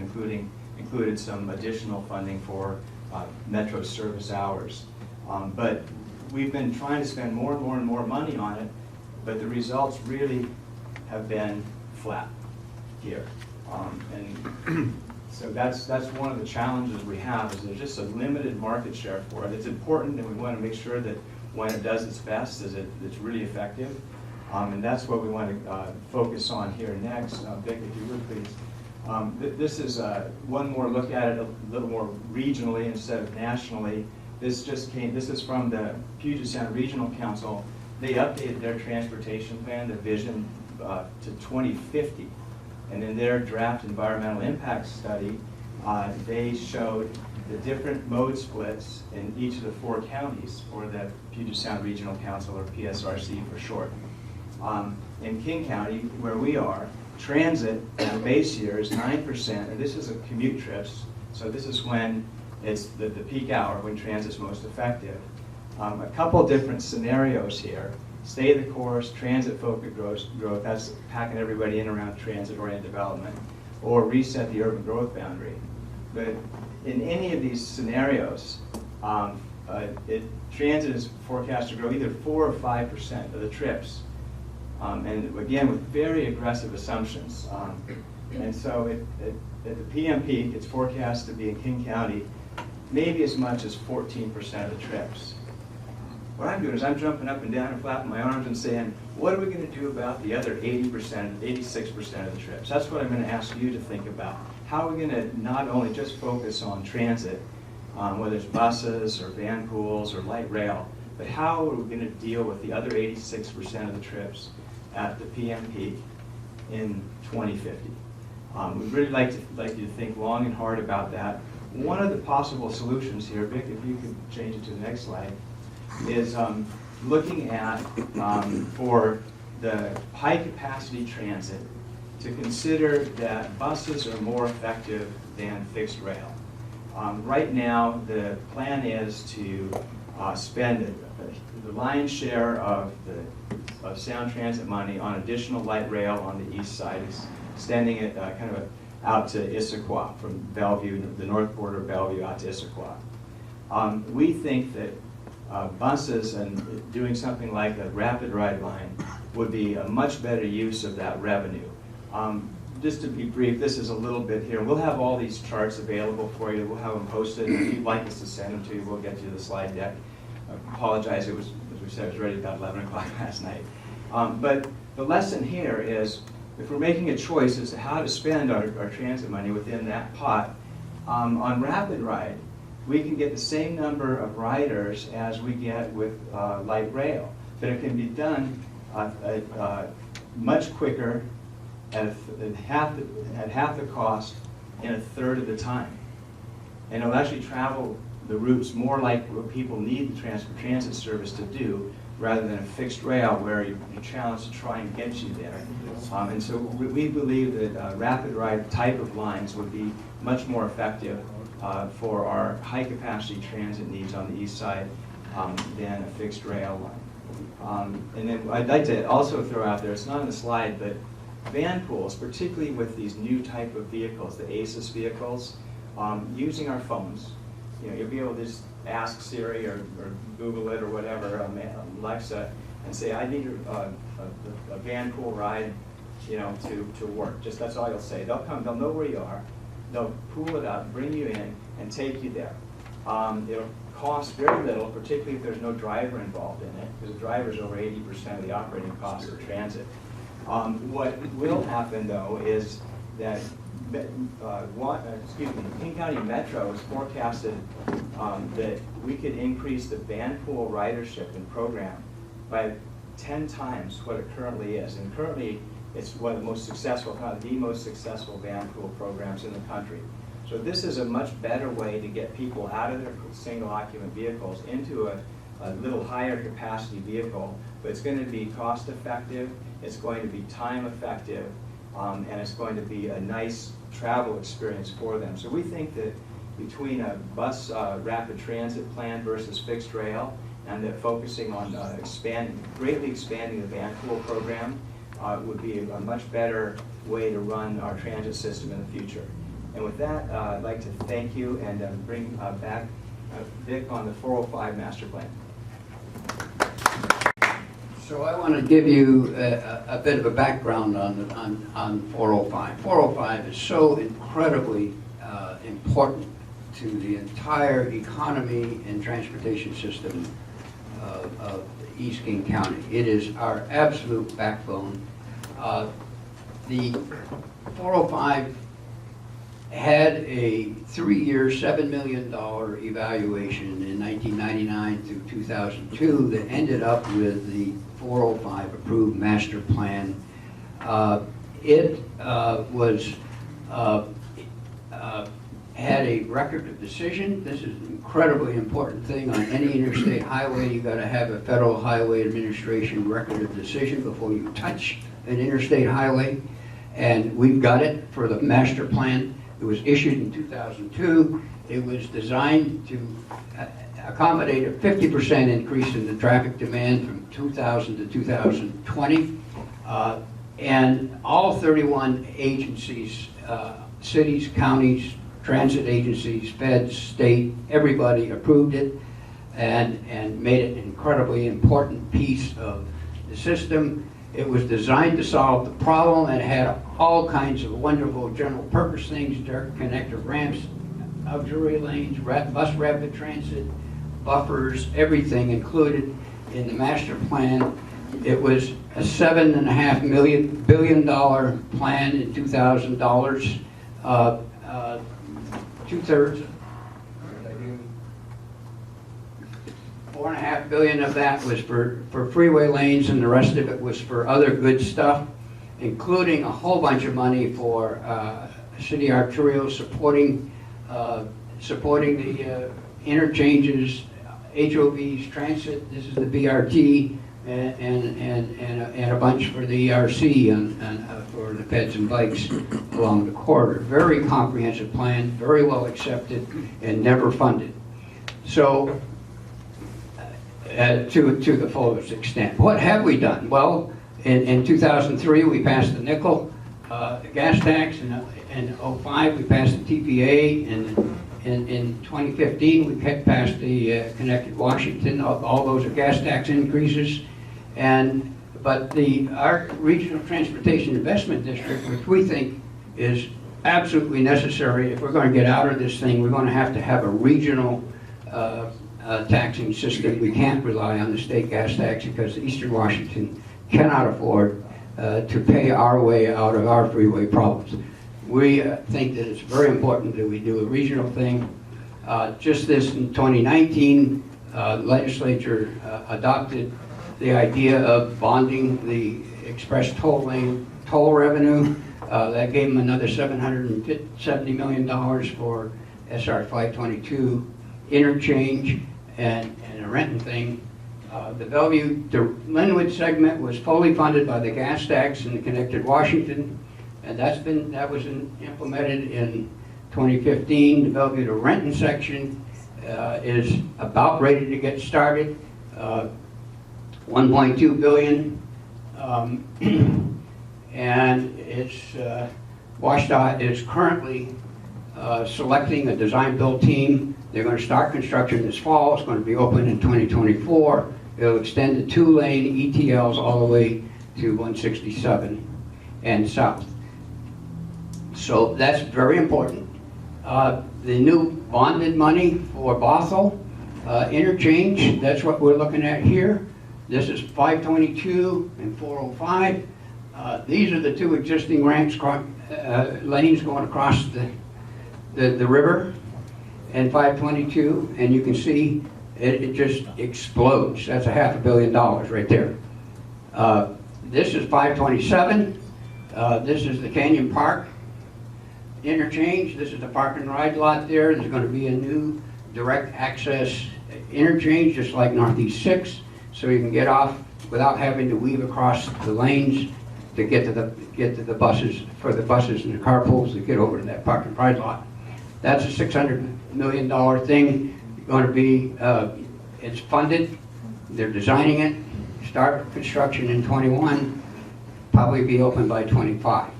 included some additional funding for Metro service hours. But we've been trying to spend more and more and more money on it, but the results really have been flat here. And so that's one of the challenges we have, is there's just a limited market share for it. It's important, and we want to make sure that when it does its best, it's really effective. And that's what we want to focus on here next. Vic, if you would please. This is one more look at it a little more regionally instead of nationally. This is from the Puget Sound Regional Council. They updated their transportation plan, their vision, to 2050. And in their draft environmental impact study, they showed the different mode splits in each of the 4 counties for the Puget Sound Regional Council, or PSRC for short. In King County, where we are, transit in the base year is 9%, and this is a commute trips, so this is when it's the peak hour when transit's most effective. A couple different scenarios here. Stay the course, transit-focused growth, that's packing everybody in around transit-oriented development, or reset the urban growth boundary. But in any of these scenarios, transit is forecast to grow either 4 or 5% of the trips. And again, with very aggressive assumptions. And so at the PM peak, it's forecast to be in King County maybe as much as 14% of the trips. What I'm doing is I'm jumping up and down and flapping my arms and saying, what are we going to do about the other 80%, 86% of the trips? That's what I'm going to ask you to think about. How are we going to not only just focus on transit, whether it's buses or van pools or light rail, but how are we going to deal with the other 86% of the trips at the PM peak in 2050? We'd really like you to think long and hard about that. One of the possible solutions here, Vic, if you could change it to the next slide, is looking at, for the high-capacity transit, to consider that buses are more effective than fixed rail. Right now, the plan is to spend the lion's share of Sound Transit money on additional light rail on the east side, extending it kind of out to Issaquah, from Bellevue, the north border of Bellevue out to Issaquah. We think that buses and doing something like a rapid ride line would be a much better use of that revenue. Just to be brief, this is a little bit here. We'll have all these charts available for you. We'll have them posted. If you'd like us to send them to you, we'll get you the slide deck. I apologize, it was, as we said, it was ready about 11 o'clock last night. But the lesson here is, if we're making a choice as to how to spend our transit money within that pot, on Rapid Ride, we can get the same number of riders as we get with light rail, but it can be done much quicker, at half the cost, in a third of the time. And it'll actually travel the routes more like what people need the transit service to do, rather than a fixed rail where you're challenged to try and get you there. And so we believe that rapid ride type of lines would be much more effective for our high-capacity transit needs on the east side than a fixed rail line. And then I'd like to also throw out there, it's not on the slide, but van pools, particularly with these new type of vehicles, the ACES vehicles, using our phones, you'll be able to just ask Siri or Google it or whatever, Alexa, and say, I need a van pool ride, to work. Just that's all you'll say. They'll come, they'll know where you are, they'll pool it up, bring you in, and take you there. It'll cost very little, particularly if there's no driver involved in it, because the driver is over 80% of the operating cost of transit. What will happen, though, is that King County Metro has forecasted that we could increase the van pool ridership and program by 10 times what it currently is. And currently, it's one of the most successful, if not the most successful van pool programs in the country. So this is a much better way to get people out of their single occupant vehicles into a little higher capacity vehicle, but it's going to be cost effective, it's going to be time effective, and it's going to be a nice travel experience for them. So we think that between a bus rapid transit plan versus fixed rail, and that focusing on greatly expanding the van pool program would be a much better way to run our transit system in the future. And with that, I'd like to thank you and bring back Vic on the 405 master plan. So I want to give you a bit of a background on 405. 405 is so incredibly important to the entire economy and transportation system of East King County. It is our absolute backbone. The 405 had a 3-year, $7 million evaluation in 1999 through 2002 that ended up with the 405 approved master plan. It had a record of decision. This is an incredibly important thing on any interstate highway. You got to have a Federal Highway Administration record of decision before you touch an interstate highway, and we've got it for the master plan. It was issued in 2002. It was designed to accommodate a 50% increase in the traffic demand from 2000 to 2020. And all 31 agencies, cities, counties, transit agencies, feds, state, everybody approved it and made it an incredibly important piece of the system. It was designed to solve the problem, and it had all kinds of wonderful general purpose things, direct connector ramps, auxiliary lanes, bus rapid transit, buffers, everything included in the master plan. It was a $7.5 billion plan in $2,000. Two-thirds, $4.5 billion of that was for freeway lanes, and the rest of it was for other good stuff, including a whole bunch of money for city arterials supporting the interchanges, HOVs, transit. This is the BRT, and a bunch for the ERC for the peds and bikes along the corridor. Very comprehensive plan, very well accepted, and never funded. So, to the fullest extent. What have we done? Well, in 2003 we passed the nickel gas tax, and in 2005 we passed the TPA, and in 2015 we passed the Connected Washington. All those are gas tax increases. But our Regional Transportation Investment District, which we think is absolutely necessary if we're going to get out of this thing, we're going to have a regional taxing system. We can't rely on the state gas tax because Eastern Washington cannot afford to pay our way out of our freeway problems. We think that it's very important that we do a regional thing. Just this in 2019, the legislature adopted the idea of bonding the express toll lane toll revenue. That gave them another $770 million for SR 522 interchange and a renting thing. The Bellevue to Linwood segment was fully funded by the gas tax and the Connected Washington, and that was implemented in 2015. The Bellevue to Renton section is about ready to get started. 1.2 billion, and it's WashDOT is currently selecting a design-build team. They're going to start construction this fall. It's going to be open in 2024. It'll extend the 2-lane ETLs all the way to 167 and south. So that's very important. The new bonded money for Bothell interchange, that's what we're looking at here. This is 522 and 405. These are the two existing ramps, lanes going across the river, and 522, and you can see it just explodes. That's $500 million right there. This is 527. This is the Canyon Park interchange. This is the park and ride lot there. There's going to be a new direct access interchange, just like Northeast 6. So you can get off without having to weave across the lanes to get to the buses, for the buses and the carpools to get over to that park and ride lot. That's a $600 million thing. Going to be, it's funded. They're designing it. Start construction in 21. Probably be open by 25.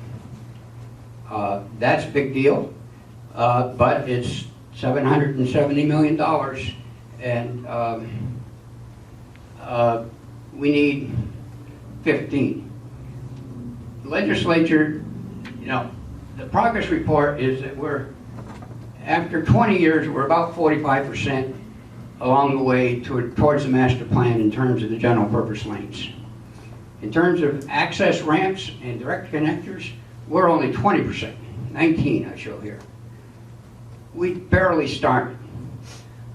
That's a big deal, but it's $770 million, and we need 15. Legislature, you know, the progress report is that after 20 years, we're about 45% along the way towards the master plan in terms of the general purpose lanes. In terms of access ramps and direct connectors, we're only 20%, 19 I show here. We barely started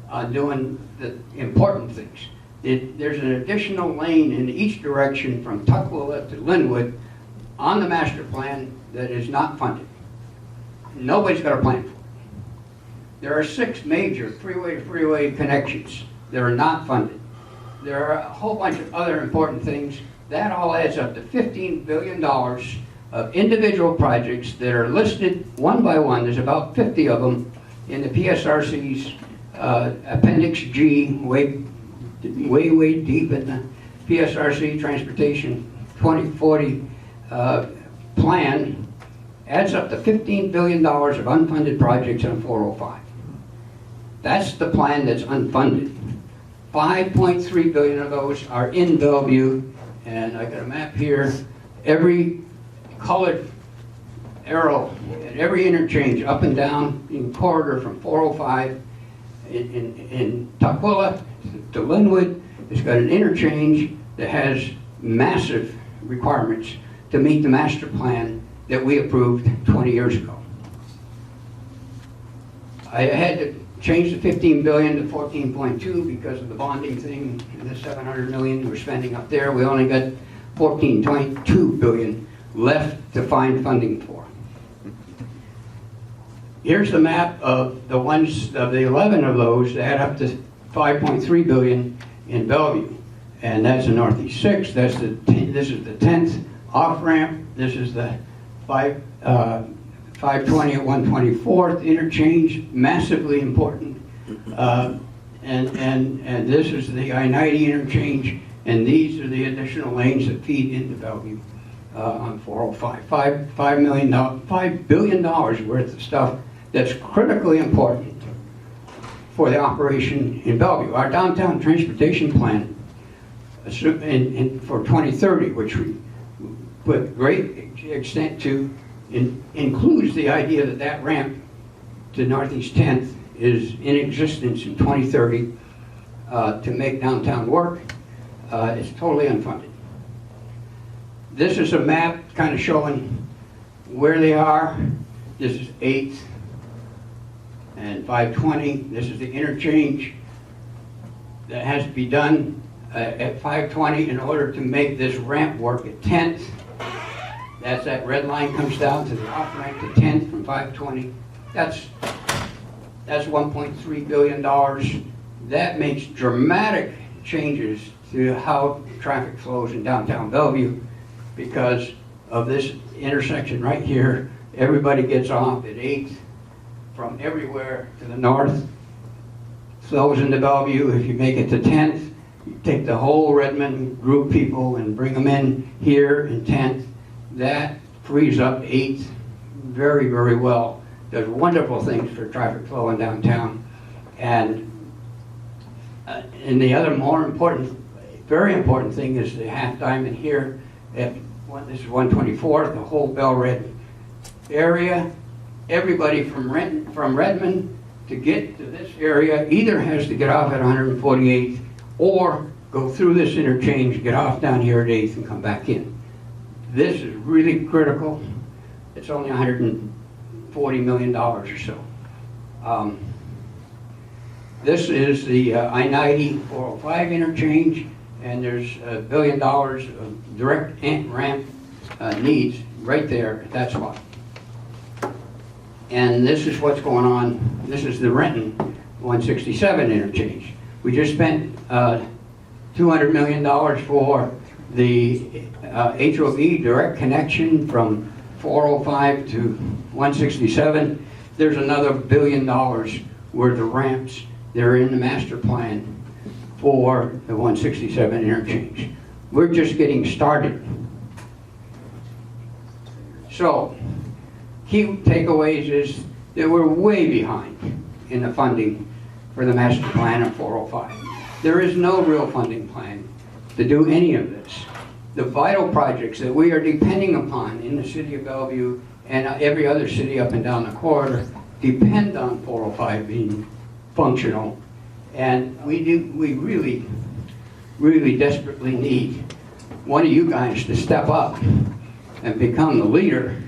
on doing the important things. There's an additional lane in each direction from Tukwila to Linwood on the master plan that is not funded. Nobody's got a plan for it. There are 6 major freeway-to-freeway connections that are not funded. There are a whole bunch of other important things. That all adds up to $15 billion of individual projects that are listed one by one. There's about 50 of them in the PSRC's Appendix G, way deep in the PSRC Transportation 2040 plan, adds up to $15 billion of unfunded projects on 405. That's the plan that's unfunded. 5.3 billion of those are in Bellevue, and I got a map here. Every colored arrow at every interchange up and down in corridor from 405 in Tukwila to Linwood has got an interchange that has massive requirements to meet the master plan that we approved 20 years ago. I had to change the 15 billion to 14.2 because of the bonding thing and the 700 million we're spending up there. We only got 14.2 billion left to find funding for. Here's the map of the ones, of the 11 of those that add up to 5.3 billion in Bellevue. And that's the Northeast 6, this is the 10th off-ramp, this is the 520 at 124th interchange, massively important. And this is the I-90 interchange, and these are the additional lanes that feed into Bellevue on 405. $5 billion worth of stuff that's critically important for the operation in Bellevue. Our downtown transportation plan for 2030, which we put great extent to, includes the idea that that ramp to Northeast 10th is in existence in 2030 to make downtown work. It's totally unfunded. This is a map kind of showing where they are. This is 8th and 520. This is the interchange that has to be done at 520 in order to make this ramp work at 10th. That's that red line comes down to the off ramp to 10th from 520. That's $1.3 billion. That makes dramatic changes to how traffic flows in downtown Bellevue because of this intersection right here. Everybody gets off at 8th from everywhere to the north, flows into Bellevue. If you make it to 10th, you take the whole Redmond group people and bring them in here in 10th. That frees up 8th very, very well. Does wonderful things for traffic flow in downtown. And the other more important, very important thing is the half diamond here. This is 124th, the whole Bell-Red area. Everybody from Redmond to get to this area either has to get off at 148th or go through this interchange, get off down here at 8th and come back in. This is really critical. It's only $140 million or so. This is the I-90 405 interchange, and there's $1 billion of direct ramp needs right there at that spot. And this is what's going on. This is the Renton 167 interchange. We just spent $200 million for the HOV direct connection from 405 to 167. There's another $1 billion worth of ramps that are in the master plan for the 167 interchange. We're just getting started. So, key takeaways is that we're way behind in the funding for the master plan of 405. There is no real funding plan to do any of this. The vital projects that we are depending upon in the city of Bellevue and every other city up and down the corridor depend on 405 being functional. And we really, really desperately need one of you guys to step up and become the leader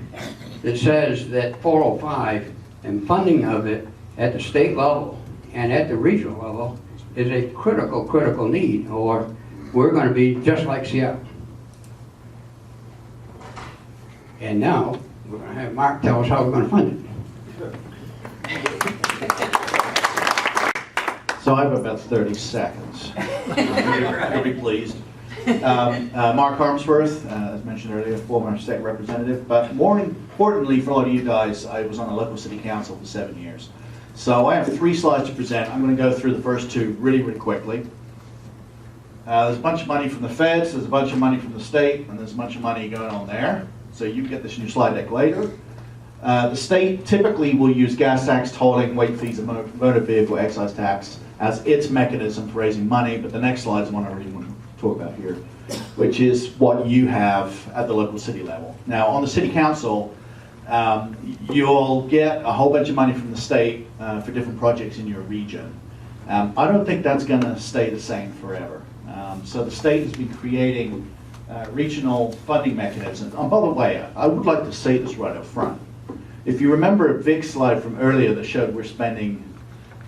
that says that 405 and funding of it at the state level and at the regional level is a critical, critical need, or we're going to be just like Seattle. And now, we're going to have Mark tell us how we're going to fund it. So I have about 30 seconds. You'll be pleased. Mark Harmsworth, as mentioned earlier, former state representative, but more importantly for a lot of you guys, I was on the local city council for 7 years. So I have 3 slides to present. I'm going to go through the first 2 really, really quickly. There's a bunch of money from the feds, there's a bunch of money from the state, and there's a bunch of money going on there. So you can get this in your slide deck later. The state typically will use gas tax, tolling, weight fees, and motor vehicle excise tax as its mechanism for raising money, but the next slide is one I really want to talk about here, which is what you have at the local city level. Now, on the city council, you'll get a whole bunch of money from the state for different projects in your region. I don't think that's going to stay the same forever. So the state has been creating regional funding mechanisms. By the way, I would like to say this right up front. If you remember Vic's slide from earlier that showed we're spending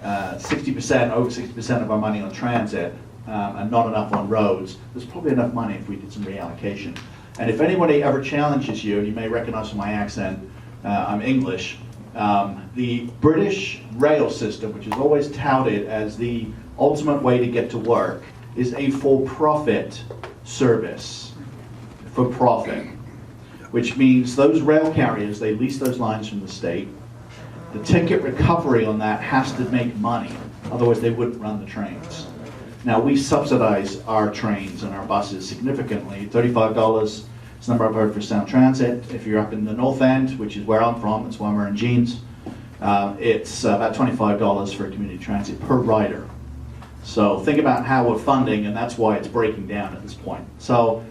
60%, over 60% of our money on transit and not enough on roads, there's probably enough money if we did some reallocation. And if anybody ever challenges you, and you may recognize from my accent, I'm English, the British rail system, which is always touted as the ultimate way to get to work, is a for-profit service, for profit, which means those rail carriers, they lease those lines from the state. The ticket recovery on that has to make money, otherwise they wouldn't run the trains. Now, we subsidize our trains and our buses significantly. $35 is the number I've heard for Sound Transit. If you're up in the North End, which is where I'm from, that's why I'm wearing jeans, it's about $25 for community transit per rider. So think about how we're funding, and that's why it's breaking down at this point. So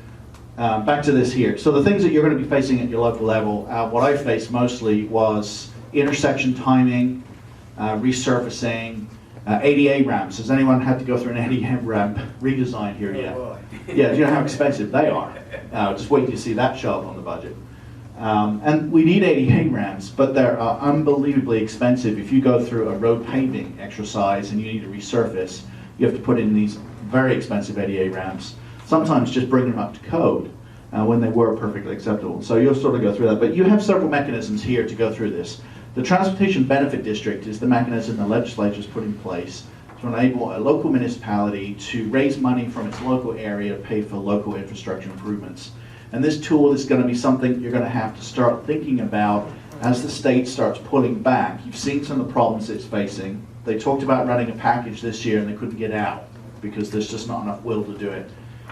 back to this here. So the things that you're going to be facing at your local level, what I faced mostly was intersection timing, resurfacing, ADA ramps. Has anyone had to go through an ADA ramp redesign here yet? Yeah, do you know how expensive they are? Just wait till you see that show up on the budget. And we need ADA ramps, but they're unbelievably expensive. If you go through a road paving exercise and you need to resurface, you have to put in these very expensive ADA ramps, sometimes just bring them up to code when they were perfectly acceptable. So you'll sort of go through that. But you have several mechanisms here to go through this. The Transportation Benefit District is the mechanism the legislature has put in place to enable a local municipality to raise money from its local area to pay for local infrastructure improvements. And this tool is going to be something you're going to have to start thinking about as the state starts pulling back. You've seen some of the problems it's facing. They talked about running a package this year and they couldn't get out because there's just not enough will to do it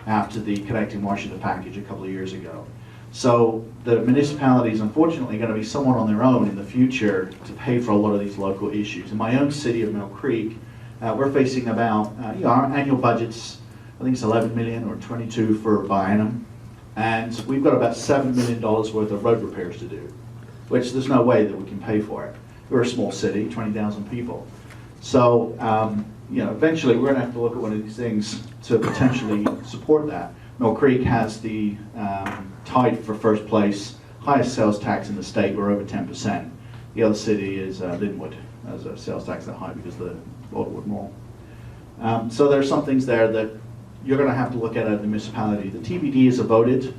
after the Connecting Washington package a couple of years ago. So the municipalities, unfortunately, are going to be somewhat on their own in the future to pay for a lot of these local issues. In my own city of Mill Creek, we're facing about, our annual budget's, I think it's 11 million or 22 for biennium, and we've got about $7 million worth of road repairs to do, which there's no way that we can pay for it. We're a small city, 20,000 people. So, eventually we're going to have to look at one of these things to potentially support that. Mill Creek has the tied for first place, highest sales tax in the state. We're over 10%. The other city is Linwood, has a sales tax that high because of the Boulderwood Mall. So there's some things there that you're going to have to look at the municipality. The TBD is a voted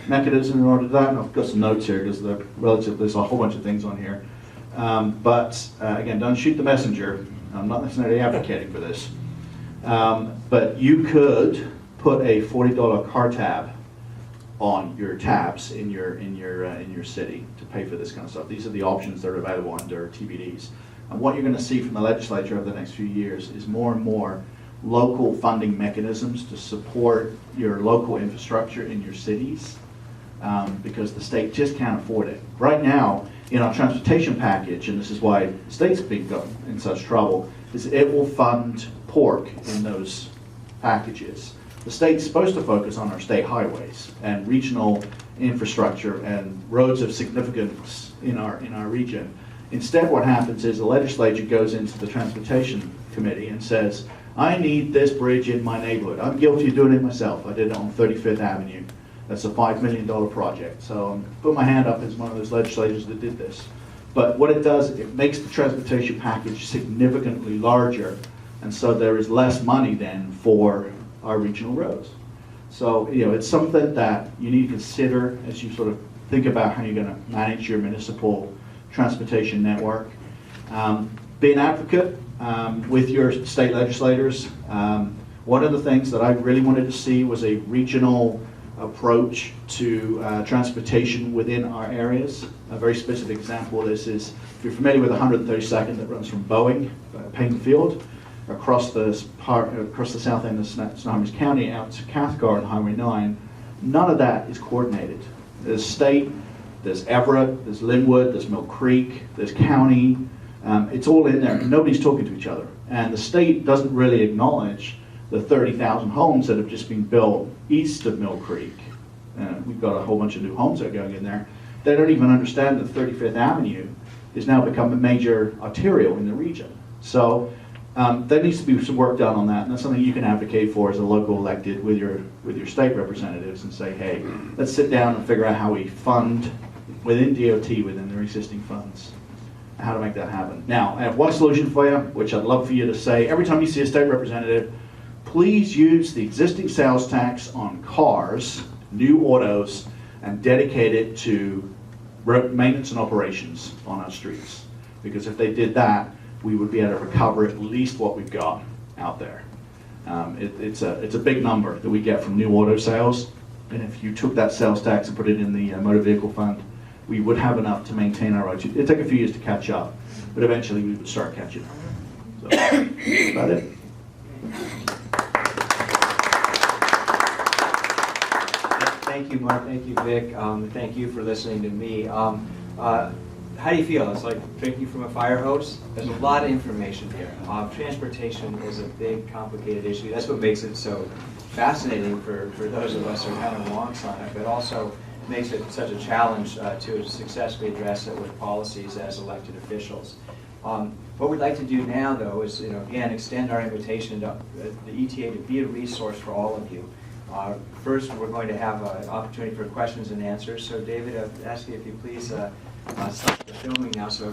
mechanism in order to do that. And I've got some notes here because there's a whole bunch of things on here. Again, don't shoot the messenger. I'm not necessarily advocating for this. But you could put a $40 car tab on your tabs in your city to pay for this kind of stuff. These are the options that are available under TBDs. And what you're going to see from the legislature over the next few years is more and more local funding mechanisms to support your local infrastructure in your cities because the state just can't afford it. Right now, in our transportation package, and this is why the state's been in such trouble, is it will fund pork in those packages. The state's supposed to focus on our state highways and regional infrastructure and roads of significance in our region. Instead, what happens is the legislature goes into the transportation committee and says, I need this bridge in my neighborhood. I'm guilty of doing it myself. I did it on 35th Avenue. That's a $5 million project. So I'm put my hand up as one of those legislators that did this. But what it does, it makes the transportation package significantly larger, and so there is less money then for our regional roads. So, it's something that you need to consider as you sort of think about how you're going to manage your municipal transportation network. Be an advocate with your state legislators. One of the things that I really wanted to see was a regional approach to transportation within our areas. A very specific example of this is, if you're familiar with 132nd that runs from Boeing, Payne Field, across the south end of Snohomish County out to Cathcart on Highway 9, none of that is coordinated. There's state, there's Everett, there's Linwood, there's Mill Creek, there's county. It's all in there. Nobody's talking to each other. And the state doesn't really acknowledge the 30,000 homes that have just been built east of Mill Creek. We've got a whole bunch of new homes that are going in there. They don't even understand that 35th Avenue has now become a major arterial in the region. So there needs to be some work done on that, and that's something you can advocate for as a local elected with your state representatives and say, hey, let's sit down and figure out how we fund within DOT, within their existing funds, how to make that happen. Now, I have one solution for you, which I'd love for you to say. Every time you see a state representative, please use the existing sales tax on cars, new autos, and dedicate it to maintenance and operations on our streets. Because if they did that, we would be able to recover at least what we've got out there. It's a big number that we get from new auto sales, and if you took that sales tax and put it in the motor vehicle fund, we would have enough to maintain our roads. It'd take a few years to catch up, but eventually we would start catching up. So, that's about it. Thank you, Mark. Thank you, Vic. Thank you for listening to me. How do you feel? It's like drinking from a fire hose? There's a lot of information here. Transportation is a big, complicated issue. That's what makes it so fascinating for those of us who are kind of wonks on it, but also makes it such a challenge to successfully address it with policies as elected officials. What we'd like to do now, though, is again extend our invitation to the ETA to be a resource for all of you. First, we're going to have an opportunity for questions and answers. So, David, I'd ask you if you please start the filming now. So